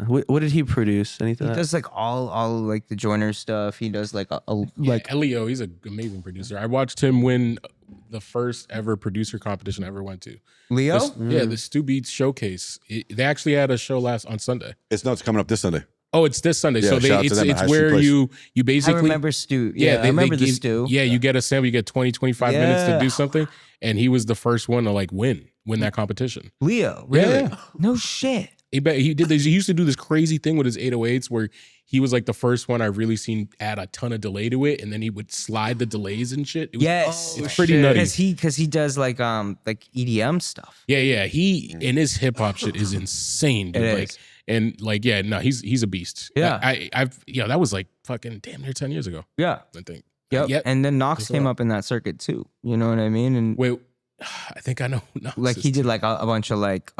Speaker 3: What did he produce? Anything?
Speaker 1: He does like all like the Joyner stuff. He does like
Speaker 4: like Leo. He's an amazing producer. I watched him win the first ever producer competition I ever went to.
Speaker 1: Leo?
Speaker 4: The Stu Beats Showcase. They actually had a show on Sunday.
Speaker 2: It's coming up this Sunday.
Speaker 4: Oh, it's this Sunday.
Speaker 2: Yeah,
Speaker 4: so it's where you basically.
Speaker 1: I remember Stu. Yeah, I remember the Stu.
Speaker 4: Yeah, you get a sample. You get 20, 25 minutes to do something, and he was the first one to like win that competition.
Speaker 1: Leo, really?
Speaker 4: Yeah.
Speaker 1: No shit.
Speaker 4: He did this. He used to do this crazy thing with his 808s where he was like the first one I've really seen add a ton of delay to it, and then he would slide the delays and shit. It's pretty nutty.
Speaker 1: Because he does like EDM stuff.
Speaker 4: Yeah. He and his hip hop shit is insane, dude. He's a beast.
Speaker 1: Yeah.
Speaker 4: That was like fucking damn near 10 years ago.
Speaker 1: Yeah.
Speaker 4: I think.
Speaker 1: Yep. And then Knox came up in that circuit too. You know what I mean? And
Speaker 4: wait, I think I know.
Speaker 1: Like he did like a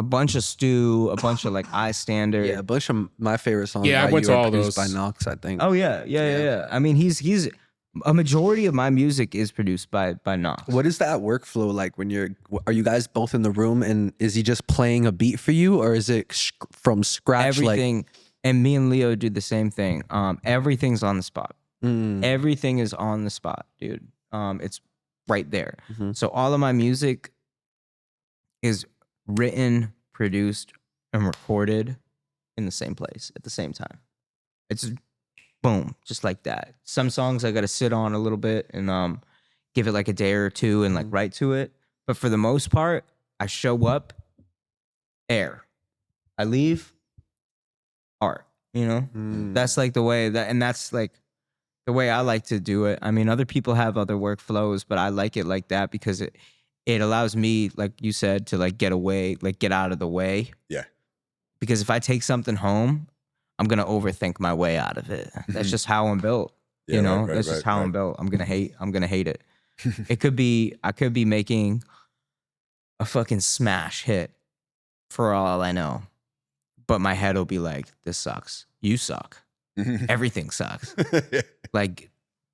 Speaker 1: bunch of Stu, a bunch of like I Standard.
Speaker 3: Yeah, a bunch of my favorite songs.
Speaker 4: Yeah, I went to all those
Speaker 3: by Knox, I think.
Speaker 1: Oh yeah. I mean, he's a majority of my music is produced by Knox.
Speaker 3: What is that workflow like when are you guys both in the room and is he just playing a beat for you or is it from scratch?
Speaker 1: Everything, and me and Leo do the same thing. Everything's on the spot. Everything is on the spot, dude. It's right there. So all of my music is written, produced, and recorded in the same place at the same time. It's boom, just like that. Some songs I got to sit on a little bit and give it like a day or two and like write to it. But for the most part, I show up, air. I leave, art. You know, that's like the way that's like the way I like to do it. I mean, other people have other workflows, but I like it like that because it allows me, like you said, to like get away, like get out of the way.
Speaker 2: Yeah.
Speaker 1: Because if I take something home, I'm gonna overthink my way out of it. That's just how I'm built.
Speaker 2: Yeah,
Speaker 1: you know,
Speaker 2: right,
Speaker 1: that's just how I'm built. I'm gonna hate it. I could be making a fucking smash hit for all I know. But my head will be like, this sucks. You suck. Everything sucks. Like,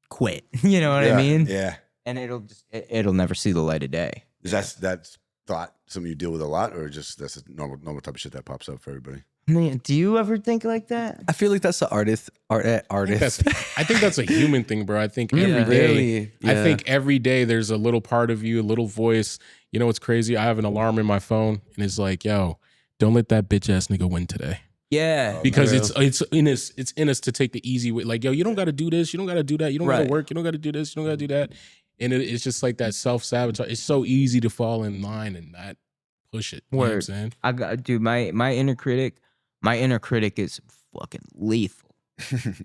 Speaker 1: quit. You know what I mean?
Speaker 2: Yeah.
Speaker 1: And it'll never see the light of day.
Speaker 2: Is that thought something you deal with a lot, or just that's a normal type of shit that pops up for everybody?
Speaker 1: Man, do you ever think like that?
Speaker 3: I feel like that's the artist.
Speaker 4: I think that's a human thing, bro. I think every day.
Speaker 3: Really?
Speaker 4: I
Speaker 3: Yeah.
Speaker 4: think every day there's a little part of you, a little voice. You know what's crazy? I have an alarm in my phone, and it's like, yo, don't let that bitch ass nigga win today.
Speaker 1: Yeah.
Speaker 4: Because it's in us to take the easy way. Like, yo, you don't got to do this, you don't got to do that, you don't got to work, you don't got to do this, you don't got to do that. And it's just like that self-sabotage. It's so easy to fall in line and not push it. You know what I'm saying?
Speaker 1: I got, dude, my inner critic is fucking lethal.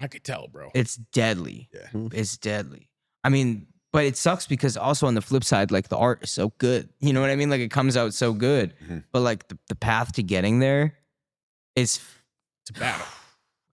Speaker 4: I could tell, bro.
Speaker 1: It's deadly.
Speaker 2: Yeah.
Speaker 1: It's deadly. I mean, but it sucks because also on the flip side, like the art is so good. You know what I mean? Like it comes out so good. But like the path to getting there is
Speaker 4: It's a battle.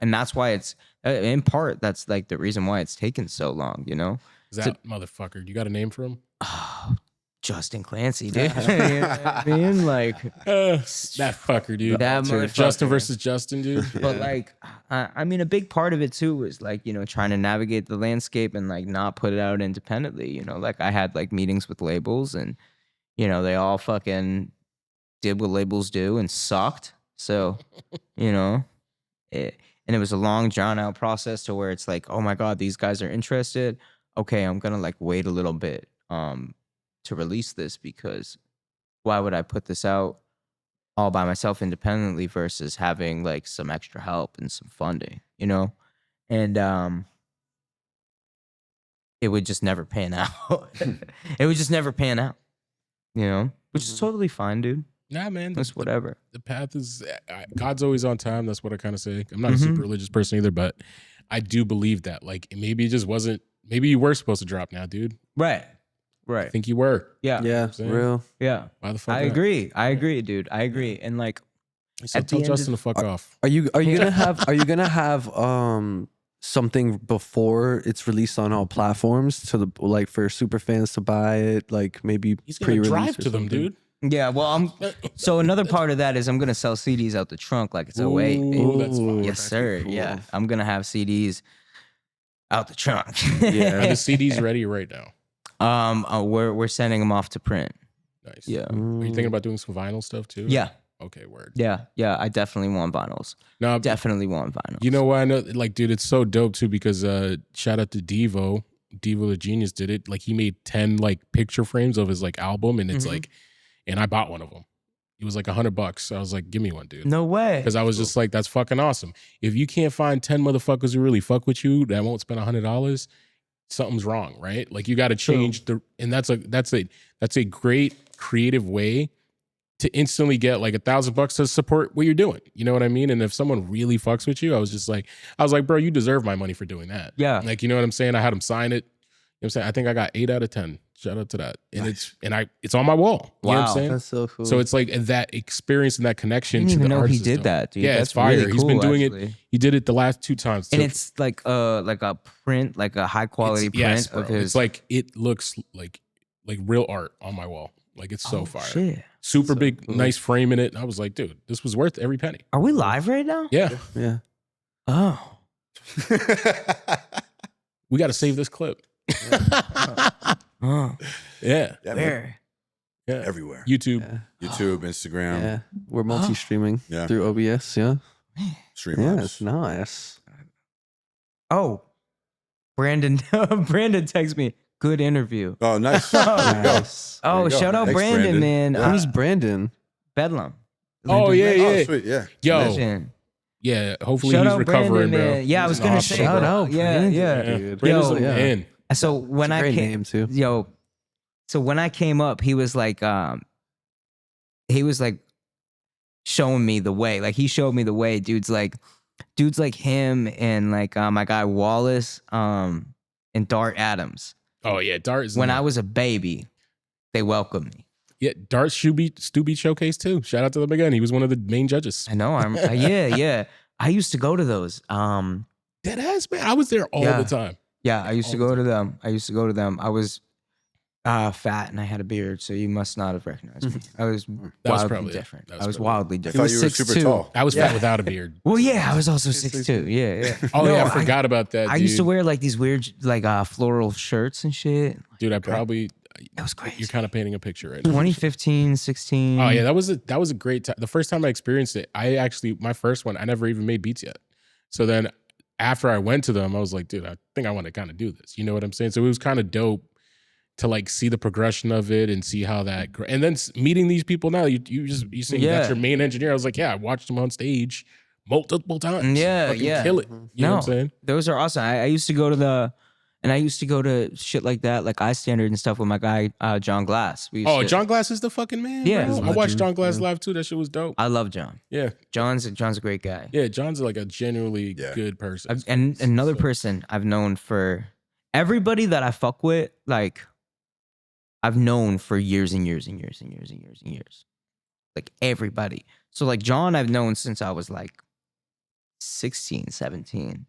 Speaker 1: And that's why it's in part, that's like the reason why it's taken so long, you know?
Speaker 4: Is that motherfucker? You got a name for him?
Speaker 1: Oh, Justin Clancy, dude. You know what I mean? Like
Speaker 4: That fucker, dude.
Speaker 1: that motherfucker.
Speaker 4: Justin versus Justin, dude.
Speaker 1: But like, I mean, a big part of it too was like, you know, trying to navigate the landscape and like not put it out independently. You know, like I had like meetings with labels and, you know, they all fucking did what labels do and sucked. So, you know, and it was a long drawn out process to where it's like, oh my God, these guys are interested. Okay, I'm gonna like wait a little bit to release this because why would I put this out all by myself independently versus having like some extra help and some funding, you know? And it would just never pan out. It would just never pan out, you know? Which is totally fine, dude.
Speaker 4: Nah, man.
Speaker 1: That's whatever.
Speaker 4: The path is, God's always on time. That's what I kind of say. I'm not a super religious person either, but I do believe that. Like, maybe it just wasn't, maybe you were supposed to drop now, dude.
Speaker 1: Right.
Speaker 4: I think you were.
Speaker 1: Yeah.
Speaker 3: Yeah, real.
Speaker 1: Yeah.
Speaker 4: Why the fuck
Speaker 1: I
Speaker 4: not?
Speaker 1: agree. I agree, dude. I agree. And like,
Speaker 4: So
Speaker 1: at the
Speaker 4: tell
Speaker 1: end
Speaker 4: Justin
Speaker 1: of-
Speaker 4: to fuck off.
Speaker 3: Are you gonna have something before it's released on all platforms to the like for super fans to buy it, like maybe
Speaker 4: He's gonna
Speaker 3: pre-release
Speaker 4: drive
Speaker 3: or
Speaker 4: to them,
Speaker 3: something?
Speaker 4: dude.
Speaker 1: yeah, well, so another part of that is I'm going to sell CDs out the trunk like it's 08.
Speaker 4: Ooh, that's fine.
Speaker 1: Yes, sir.
Speaker 3: Cool.
Speaker 1: Yeah. I'm going to have CDs out the trunk.
Speaker 3: Yeah.
Speaker 4: Are the CDs ready right now?
Speaker 1: We're sending them off to print.
Speaker 4: Nice.
Speaker 1: Yeah.
Speaker 4: Are you thinking about doing some vinyl stuff too?
Speaker 1: Yeah.
Speaker 4: Okay, word.
Speaker 1: Yeah. Yeah. I definitely want vinyls.
Speaker 4: No,
Speaker 1: Definitely want vinyls.
Speaker 4: you know why I know? Like, dude, it's so dope too because shout out to Devo the Genius did it. Like, he made 10 like picture frames of his like album, and it's like, and I bought one of them. It was like $100. So I was like, give me one, dude.
Speaker 1: No way.
Speaker 4: Because I was just like, that's fucking awesome. If you can't find 10 motherfuckers who really fuck with you that won't spend $100, something's wrong, right? Like, you got to change and that's a great creative way to instantly get like $1,000 to support what you're doing. You know what I mean? And if someone really fucks with you, I was like, bro, you deserve my money for doing that.
Speaker 1: Yeah.
Speaker 4: Like, you know what I'm saying? I had him sign it. You know what I'm saying? I think I got 8 out of 10. Shout out to that. And it's on my wall. You know what I'm
Speaker 1: Wow.
Speaker 4: saying?
Speaker 3: That's so cool.
Speaker 4: So it's like that experience and that
Speaker 1: I
Speaker 4: connection
Speaker 1: didn't
Speaker 4: to
Speaker 1: even
Speaker 4: the
Speaker 1: know he
Speaker 4: artist.
Speaker 1: did that, dude.
Speaker 4: Yeah,
Speaker 1: That's
Speaker 4: it's fire.
Speaker 1: really
Speaker 4: He's been
Speaker 1: cool,
Speaker 4: doing
Speaker 1: actually.
Speaker 4: it. He did it the last 2 times.
Speaker 1: And
Speaker 4: So
Speaker 1: it's like a print, like a high quality print
Speaker 4: yes,
Speaker 1: of
Speaker 4: bro.
Speaker 1: his.
Speaker 4: It's like, it looks like real art on my wall. Like, it's so fire.
Speaker 1: Shit.
Speaker 4: Super big, nice frame in it. I was like, dude, this was worth every penny.
Speaker 1: Are we live right now?
Speaker 4: Yeah.
Speaker 3: yeah.
Speaker 1: Oh.
Speaker 4: We got to save this clip.
Speaker 1: Oh.
Speaker 4: Yeah.
Speaker 2: Yeah, man.
Speaker 1: Where?
Speaker 4: Yeah.
Speaker 2: Everywhere.
Speaker 4: YouTube.
Speaker 3: Yeah.
Speaker 2: YouTube, Instagram,
Speaker 3: Yeah. We're multi-streaming
Speaker 2: Yeah.
Speaker 3: through OBS. Yeah.
Speaker 2: stream
Speaker 3: Yeah.
Speaker 2: apps.
Speaker 3: It's nice.
Speaker 1: Oh. Brandon texts me. Good interview.
Speaker 2: Oh, nice. There you go.
Speaker 3: Nice.
Speaker 1: Oh,
Speaker 2: you go.
Speaker 1: shout out
Speaker 2: Thanks,
Speaker 1: Brandon, man.
Speaker 2: Yeah.
Speaker 3: Who's Brandon?
Speaker 1: Bedlam.
Speaker 4: Oh, yeah,
Speaker 2: Oh,
Speaker 4: yeah.
Speaker 2: sweet. Yeah.
Speaker 4: Yo.
Speaker 1: Legend.
Speaker 4: Yeah. Hopefully
Speaker 1: Shout
Speaker 4: he's
Speaker 1: out
Speaker 4: recovering,
Speaker 1: Brandon,
Speaker 4: bro.
Speaker 1: man. Yeah, I was
Speaker 4: He's
Speaker 1: gonna
Speaker 4: awesome,
Speaker 1: say,
Speaker 4: bro.
Speaker 3: Shout out.
Speaker 1: Yeah,
Speaker 3: Brandon,
Speaker 1: yeah.
Speaker 3: dude.
Speaker 4: Brandon's
Speaker 1: Yo,
Speaker 4: a man.
Speaker 1: So when I
Speaker 3: Great
Speaker 1: came,
Speaker 3: name too.
Speaker 1: yo, so when I came up, he was like showing me the way. Like he showed me the way. Dudes like him and like my guy Wallace, and Dart Adams.
Speaker 4: Oh, yeah. Dart is
Speaker 1: When I was a baby, they welcomed me.
Speaker 4: Yeah, Dart Stu Beat Showcase too. Shout out to them again. He was one of the main judges.
Speaker 1: I know. Yeah. I used to go to those.
Speaker 4: Dead ass, man. I was there all
Speaker 1: Yeah.
Speaker 4: the time.
Speaker 1: Yeah, I used to go to them. I was Fat, and I had a beard, so you must not have recognized me. I was
Speaker 4: That was
Speaker 1: wildly
Speaker 4: probably it.
Speaker 1: different.
Speaker 4: That was
Speaker 1: I was
Speaker 4: probably it.
Speaker 1: wildly
Speaker 2: I
Speaker 1: different.
Speaker 2: thought you were
Speaker 3: was
Speaker 2: super
Speaker 3: 6'2".
Speaker 2: tall.
Speaker 4: I was fat without a beard.
Speaker 1: Well, yeah, I was also 6'2". Yeah.
Speaker 4: Oh,
Speaker 1: No,
Speaker 4: yeah, I forgot about that,
Speaker 1: I
Speaker 4: dude.
Speaker 1: used to wear like these weird, like floral shirts and shit.
Speaker 4: Dude, I probably...
Speaker 1: It was crazy.
Speaker 4: You're kind of painting a picture right now.
Speaker 1: 2015, 16.
Speaker 4: Oh, yeah, that was a great time. The first time I experienced it, my first one, I never even made beats yet. So then after I went to them, I was like, dude, I think I want to kind of do this. You know what I'm saying? So it was kind of dope to like see the progression of it and see how that, and then meeting these people now, you saying that's your main engineer. I was like, yeah, I watched him on stage multiple times.
Speaker 1: Yeah,
Speaker 4: Fucking
Speaker 1: yeah.
Speaker 4: kill it. You know what I'm saying?
Speaker 1: Those are awesome. I used to go to shit like that, like iStandard and stuff with my guy, John Glass.
Speaker 4: John Glass is the fucking man.
Speaker 1: Yeah.
Speaker 4: Bro. I watched John Glass live too. That shit was dope.
Speaker 1: I love John.
Speaker 4: Yeah.
Speaker 1: John's a great guy.
Speaker 4: Yeah. John's like a genuinely good person.
Speaker 1: And another person I've known for everybody that I fuck with, like I've known for years and years and years and years and years and years. Like everybody. So like John, I've known since I was like 16, 17.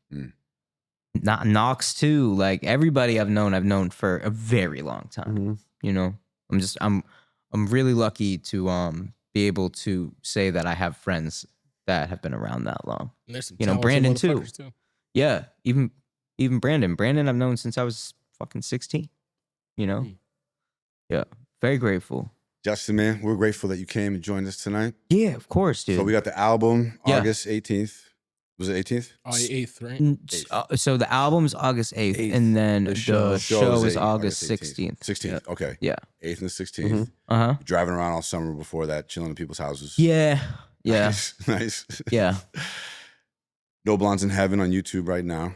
Speaker 1: Not Knox too. Like everybody I've known for a very long time. You know, I'm really lucky to be able to say that I have friends that have been around that long.
Speaker 4: And there's some
Speaker 1: you know,
Speaker 4: talented
Speaker 1: Brandon
Speaker 4: motherfuckers, too.
Speaker 1: Yeah, even Brandon. Brandon I've known since I was fucking 16. You know? Yeah. Very grateful.
Speaker 2: Justin, man, we're grateful that you came and joined us tonight.
Speaker 1: Yeah, of course, dude.
Speaker 2: So we got the album August 18th. Was it 18th?
Speaker 4: 8th, right?
Speaker 1: So the album's August 8th, and then the show is August 16th.
Speaker 2: 16th. Okay.
Speaker 1: Yeah.
Speaker 2: 8th and the 16th.
Speaker 1: Uh-huh.
Speaker 2: Driving around all summer before that, chilling in people's houses.
Speaker 1: Yeah. Yeah.
Speaker 2: Nice.
Speaker 1: Yeah.
Speaker 2: No Blondes in Heaven on YouTube right now.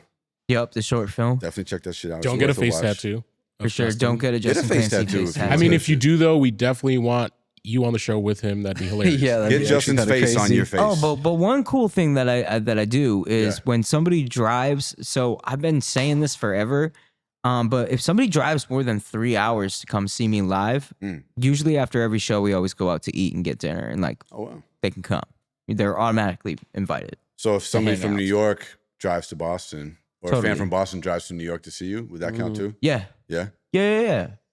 Speaker 1: Yep, the short film.
Speaker 2: Definitely check that shit out.
Speaker 4: Don't
Speaker 2: It's
Speaker 4: get a
Speaker 2: worth
Speaker 4: face
Speaker 2: watch.
Speaker 4: tattoo.
Speaker 1: For sure.
Speaker 4: Justin.
Speaker 1: Don't get a Justin
Speaker 2: face
Speaker 1: Clancy
Speaker 2: tattoo
Speaker 1: face
Speaker 2: if you
Speaker 1: tattoo.
Speaker 4: I mean, if you do though, we definitely want you on the show with him. That'd be hilarious.
Speaker 2: Get Justin's face on your face.
Speaker 1: Oh, but one cool thing that I do is when somebody drives. So I've been saying this forever, but if somebody drives more than 3 hours to come see me live, usually after every show we always go out to eat and get dinner, and like, they can come. They're automatically invited.
Speaker 2: So if somebody from New York drives to Boston, or a fan from Boston drives to New York to see you, would that count too?
Speaker 1: Yeah.
Speaker 2: Yeah.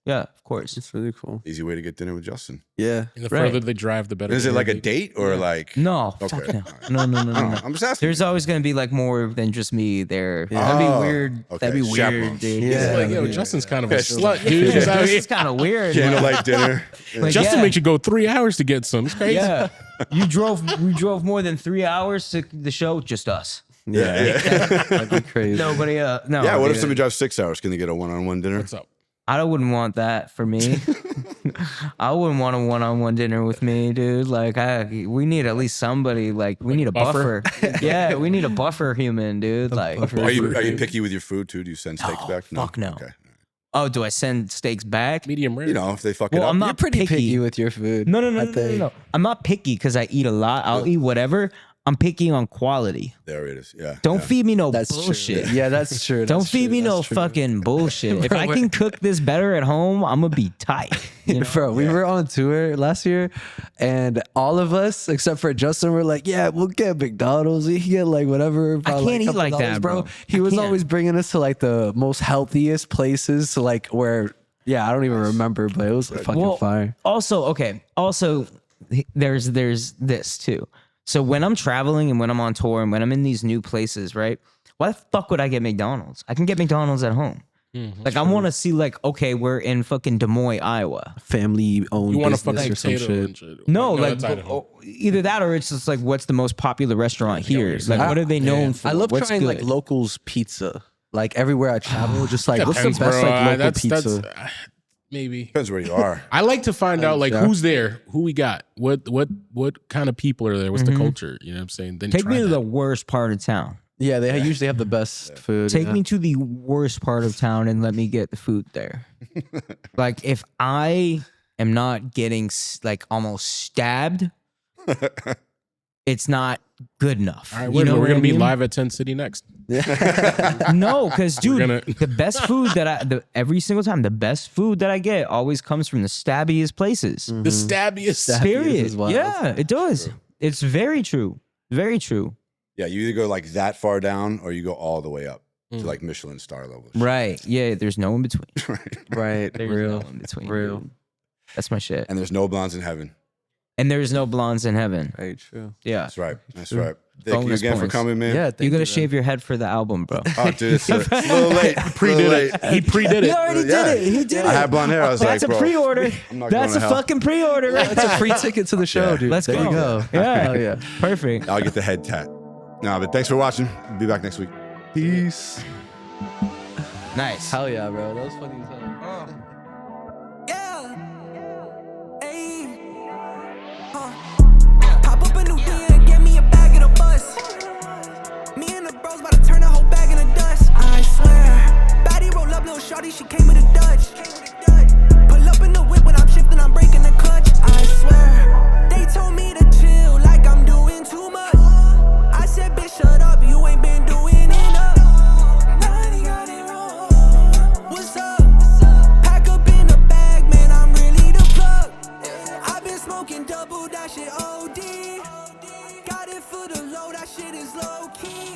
Speaker 1: Yeah, of course.
Speaker 3: It's really cool.
Speaker 2: Easy way to get dinner with Justin.
Speaker 3: Yeah.
Speaker 4: And the further they drive, the better.
Speaker 2: Is it like a date or like?
Speaker 1: No,
Speaker 2: Okay.
Speaker 1: fuck no. No.
Speaker 2: I'm just asking.
Speaker 1: There's always gonna be like more than just me there. That'd be weird.
Speaker 2: Okay.
Speaker 1: That'd be weird,
Speaker 2: Chaperones.
Speaker 1: dude.
Speaker 4: It's like, yo, Justin's kind of a slut, dude. He's out here.
Speaker 1: It's kind of weird.
Speaker 2: Candlelight dinner.
Speaker 1: Like,
Speaker 4: Justin
Speaker 1: yeah.
Speaker 4: makes you go 3 hours to get some. It's crazy.
Speaker 1: Yeah, we drove more than 3 hours to the show. Just us.
Speaker 2: Yeah.
Speaker 3: That'd be crazy.
Speaker 1: Nobody. No.
Speaker 2: Yeah. What if
Speaker 1: dude.
Speaker 2: somebody drives 6 hours? Can they get a one-on-one dinner?
Speaker 4: What's up?
Speaker 1: I wouldn't want that for me. I wouldn't want a one-on-one dinner with me, dude. Like, we need at least somebody. Like, we need a buffer. Yeah, we need a buffer human, dude. Like,
Speaker 2: Are you picky with your food too? Do you send steaks back?
Speaker 1: fuck no.
Speaker 2: Okay.
Speaker 1: Oh, do I send steaks back?
Speaker 4: Medium rare.
Speaker 2: You know, if they fuck it
Speaker 1: Well,
Speaker 2: up.
Speaker 1: I'm
Speaker 3: You're
Speaker 1: not
Speaker 3: pretty
Speaker 1: picky.
Speaker 3: picky with your food.
Speaker 1: No. I'm not picky because I eat a lot. I'll eat whatever. I'm picky on quality.
Speaker 2: There it is. Yeah.
Speaker 1: Don't feed me no
Speaker 3: That's
Speaker 1: bullshit.
Speaker 3: true. Yeah, that's true.
Speaker 1: Don't
Speaker 3: That's
Speaker 1: feed
Speaker 3: true.
Speaker 1: me no
Speaker 3: That's true.
Speaker 1: fucking bullshit. If I can cook this better at home, I'm gonna be tight. You know?
Speaker 3: Bro, we were on tour last year, and all of us except for Justin were like, "Yeah, we'll get McDonald's. We can get like whatever."
Speaker 1: I can't eat like that, bro.
Speaker 3: He
Speaker 1: I
Speaker 3: was
Speaker 1: can't.
Speaker 3: always bringing us to like the most healthiest places, to like where. Yeah, I don't even remember, but it was fucking fire.
Speaker 1: Also, there's this too. So when I'm traveling and when I'm on tour and when I'm in these new places, right? Why the fuck would I get McDonald's? I can get McDonald's at home. Like I want to see like, okay, we're in fucking Des Moines, Iowa.
Speaker 3: Family-owned
Speaker 4: You want a
Speaker 3: business
Speaker 4: fucking
Speaker 3: or some
Speaker 4: potato
Speaker 3: shit.
Speaker 4: and shit.
Speaker 1: No,
Speaker 4: No,
Speaker 1: like
Speaker 4: that's Idaho.
Speaker 1: either that or it's just like, what's the most popular restaurant here?
Speaker 4: what
Speaker 1: Like,
Speaker 4: you're
Speaker 1: what are they known for?
Speaker 3: I love
Speaker 1: What's
Speaker 3: trying like
Speaker 1: good?
Speaker 3: locals pizza. Like everywhere I travel, just like what's the
Speaker 4: Depends,
Speaker 3: best
Speaker 4: bro.
Speaker 3: like local
Speaker 4: That's
Speaker 3: pizza?
Speaker 4: maybe.
Speaker 2: Depends where you are.
Speaker 4: I like to find out like
Speaker 3: yeah.
Speaker 4: who's there, who we got, what kind of people are there, what's the culture. You know what I'm saying? Then
Speaker 1: Take
Speaker 4: try
Speaker 1: me to
Speaker 4: that.
Speaker 1: the worst part of town.
Speaker 3: Yeah, they usually have the best food.
Speaker 1: Take
Speaker 3: yeah.
Speaker 1: me to the worst part of town and let me get the food there. Like if I am not getting like almost stabbed, it's not good enough.
Speaker 4: All right,
Speaker 1: You know
Speaker 4: we're
Speaker 1: what
Speaker 4: gonna
Speaker 1: I
Speaker 4: be
Speaker 1: mean?
Speaker 4: live at 10 City next.
Speaker 1: No, because dude,
Speaker 4: gonna-
Speaker 1: the best food that every single time, the best food that I get always comes from the stabbiest places.
Speaker 4: The stabbiest.
Speaker 1: Period.
Speaker 3: is wild.
Speaker 1: Yeah, it does. It's very true. Very true.
Speaker 2: Yeah, you either go like that far down or you go all the way up. to like Michelin star level.
Speaker 1: Right. Yeah. There's no in between.
Speaker 3: Right.
Speaker 1: There's
Speaker 3: Real.
Speaker 1: no in between.
Speaker 3: Real.
Speaker 1: Dude. That's my shit.
Speaker 2: And there's no blondes in heaven.
Speaker 1: And there's no blondes in heaven.
Speaker 3: Very true.
Speaker 1: Yeah.
Speaker 2: That's right. That's right. Thank you
Speaker 1: Bonus
Speaker 2: again for
Speaker 1: points.
Speaker 2: coming, man.
Speaker 3: Yeah.
Speaker 1: You gotta shave your head for the album, bro.
Speaker 2: Oh, dude, it's a little late.
Speaker 4: Pre-did it. He pre-did
Speaker 1: He
Speaker 4: it.
Speaker 1: already
Speaker 2: Yeah.
Speaker 1: did it. He did
Speaker 2: I
Speaker 1: it.
Speaker 2: had blonde hair. I was
Speaker 1: That's
Speaker 2: like,
Speaker 1: a
Speaker 2: bro,
Speaker 1: pre-order.
Speaker 2: I'm not
Speaker 1: That's a
Speaker 2: going to hell.
Speaker 1: fucking pre-order. Right?
Speaker 3: It's a free ticket to the show,
Speaker 2: Yeah.
Speaker 3: dude.
Speaker 1: Let's
Speaker 3: there
Speaker 1: go.
Speaker 3: you go.
Speaker 1: Yeah.
Speaker 3: Oh, yeah.
Speaker 1: Perfect.
Speaker 2: I'll get the head tat. No, but thanks for watching. Be back next week. Peace.
Speaker 1: Nice.
Speaker 3: Hell yeah, bro. That was funny as hell.
Speaker 5: Pop up a new thing and get me a bag of the bus. Me and the bros about to turn the whole bag in the dust. I swear. Baddie roll up, little shorty, she came with a Dutch. Pull up in the whip when I'm shifting, I'm breaking the clutch. I swear. They told me to chill like I'm doing too much. I said, bitch, shut up, you ain't been doing enough. Now they got it wrong. What's up? Pack up in the bag, man, I'm really the plug. I've been smoking double, that shit OD. Got it for the low, that shit is low key.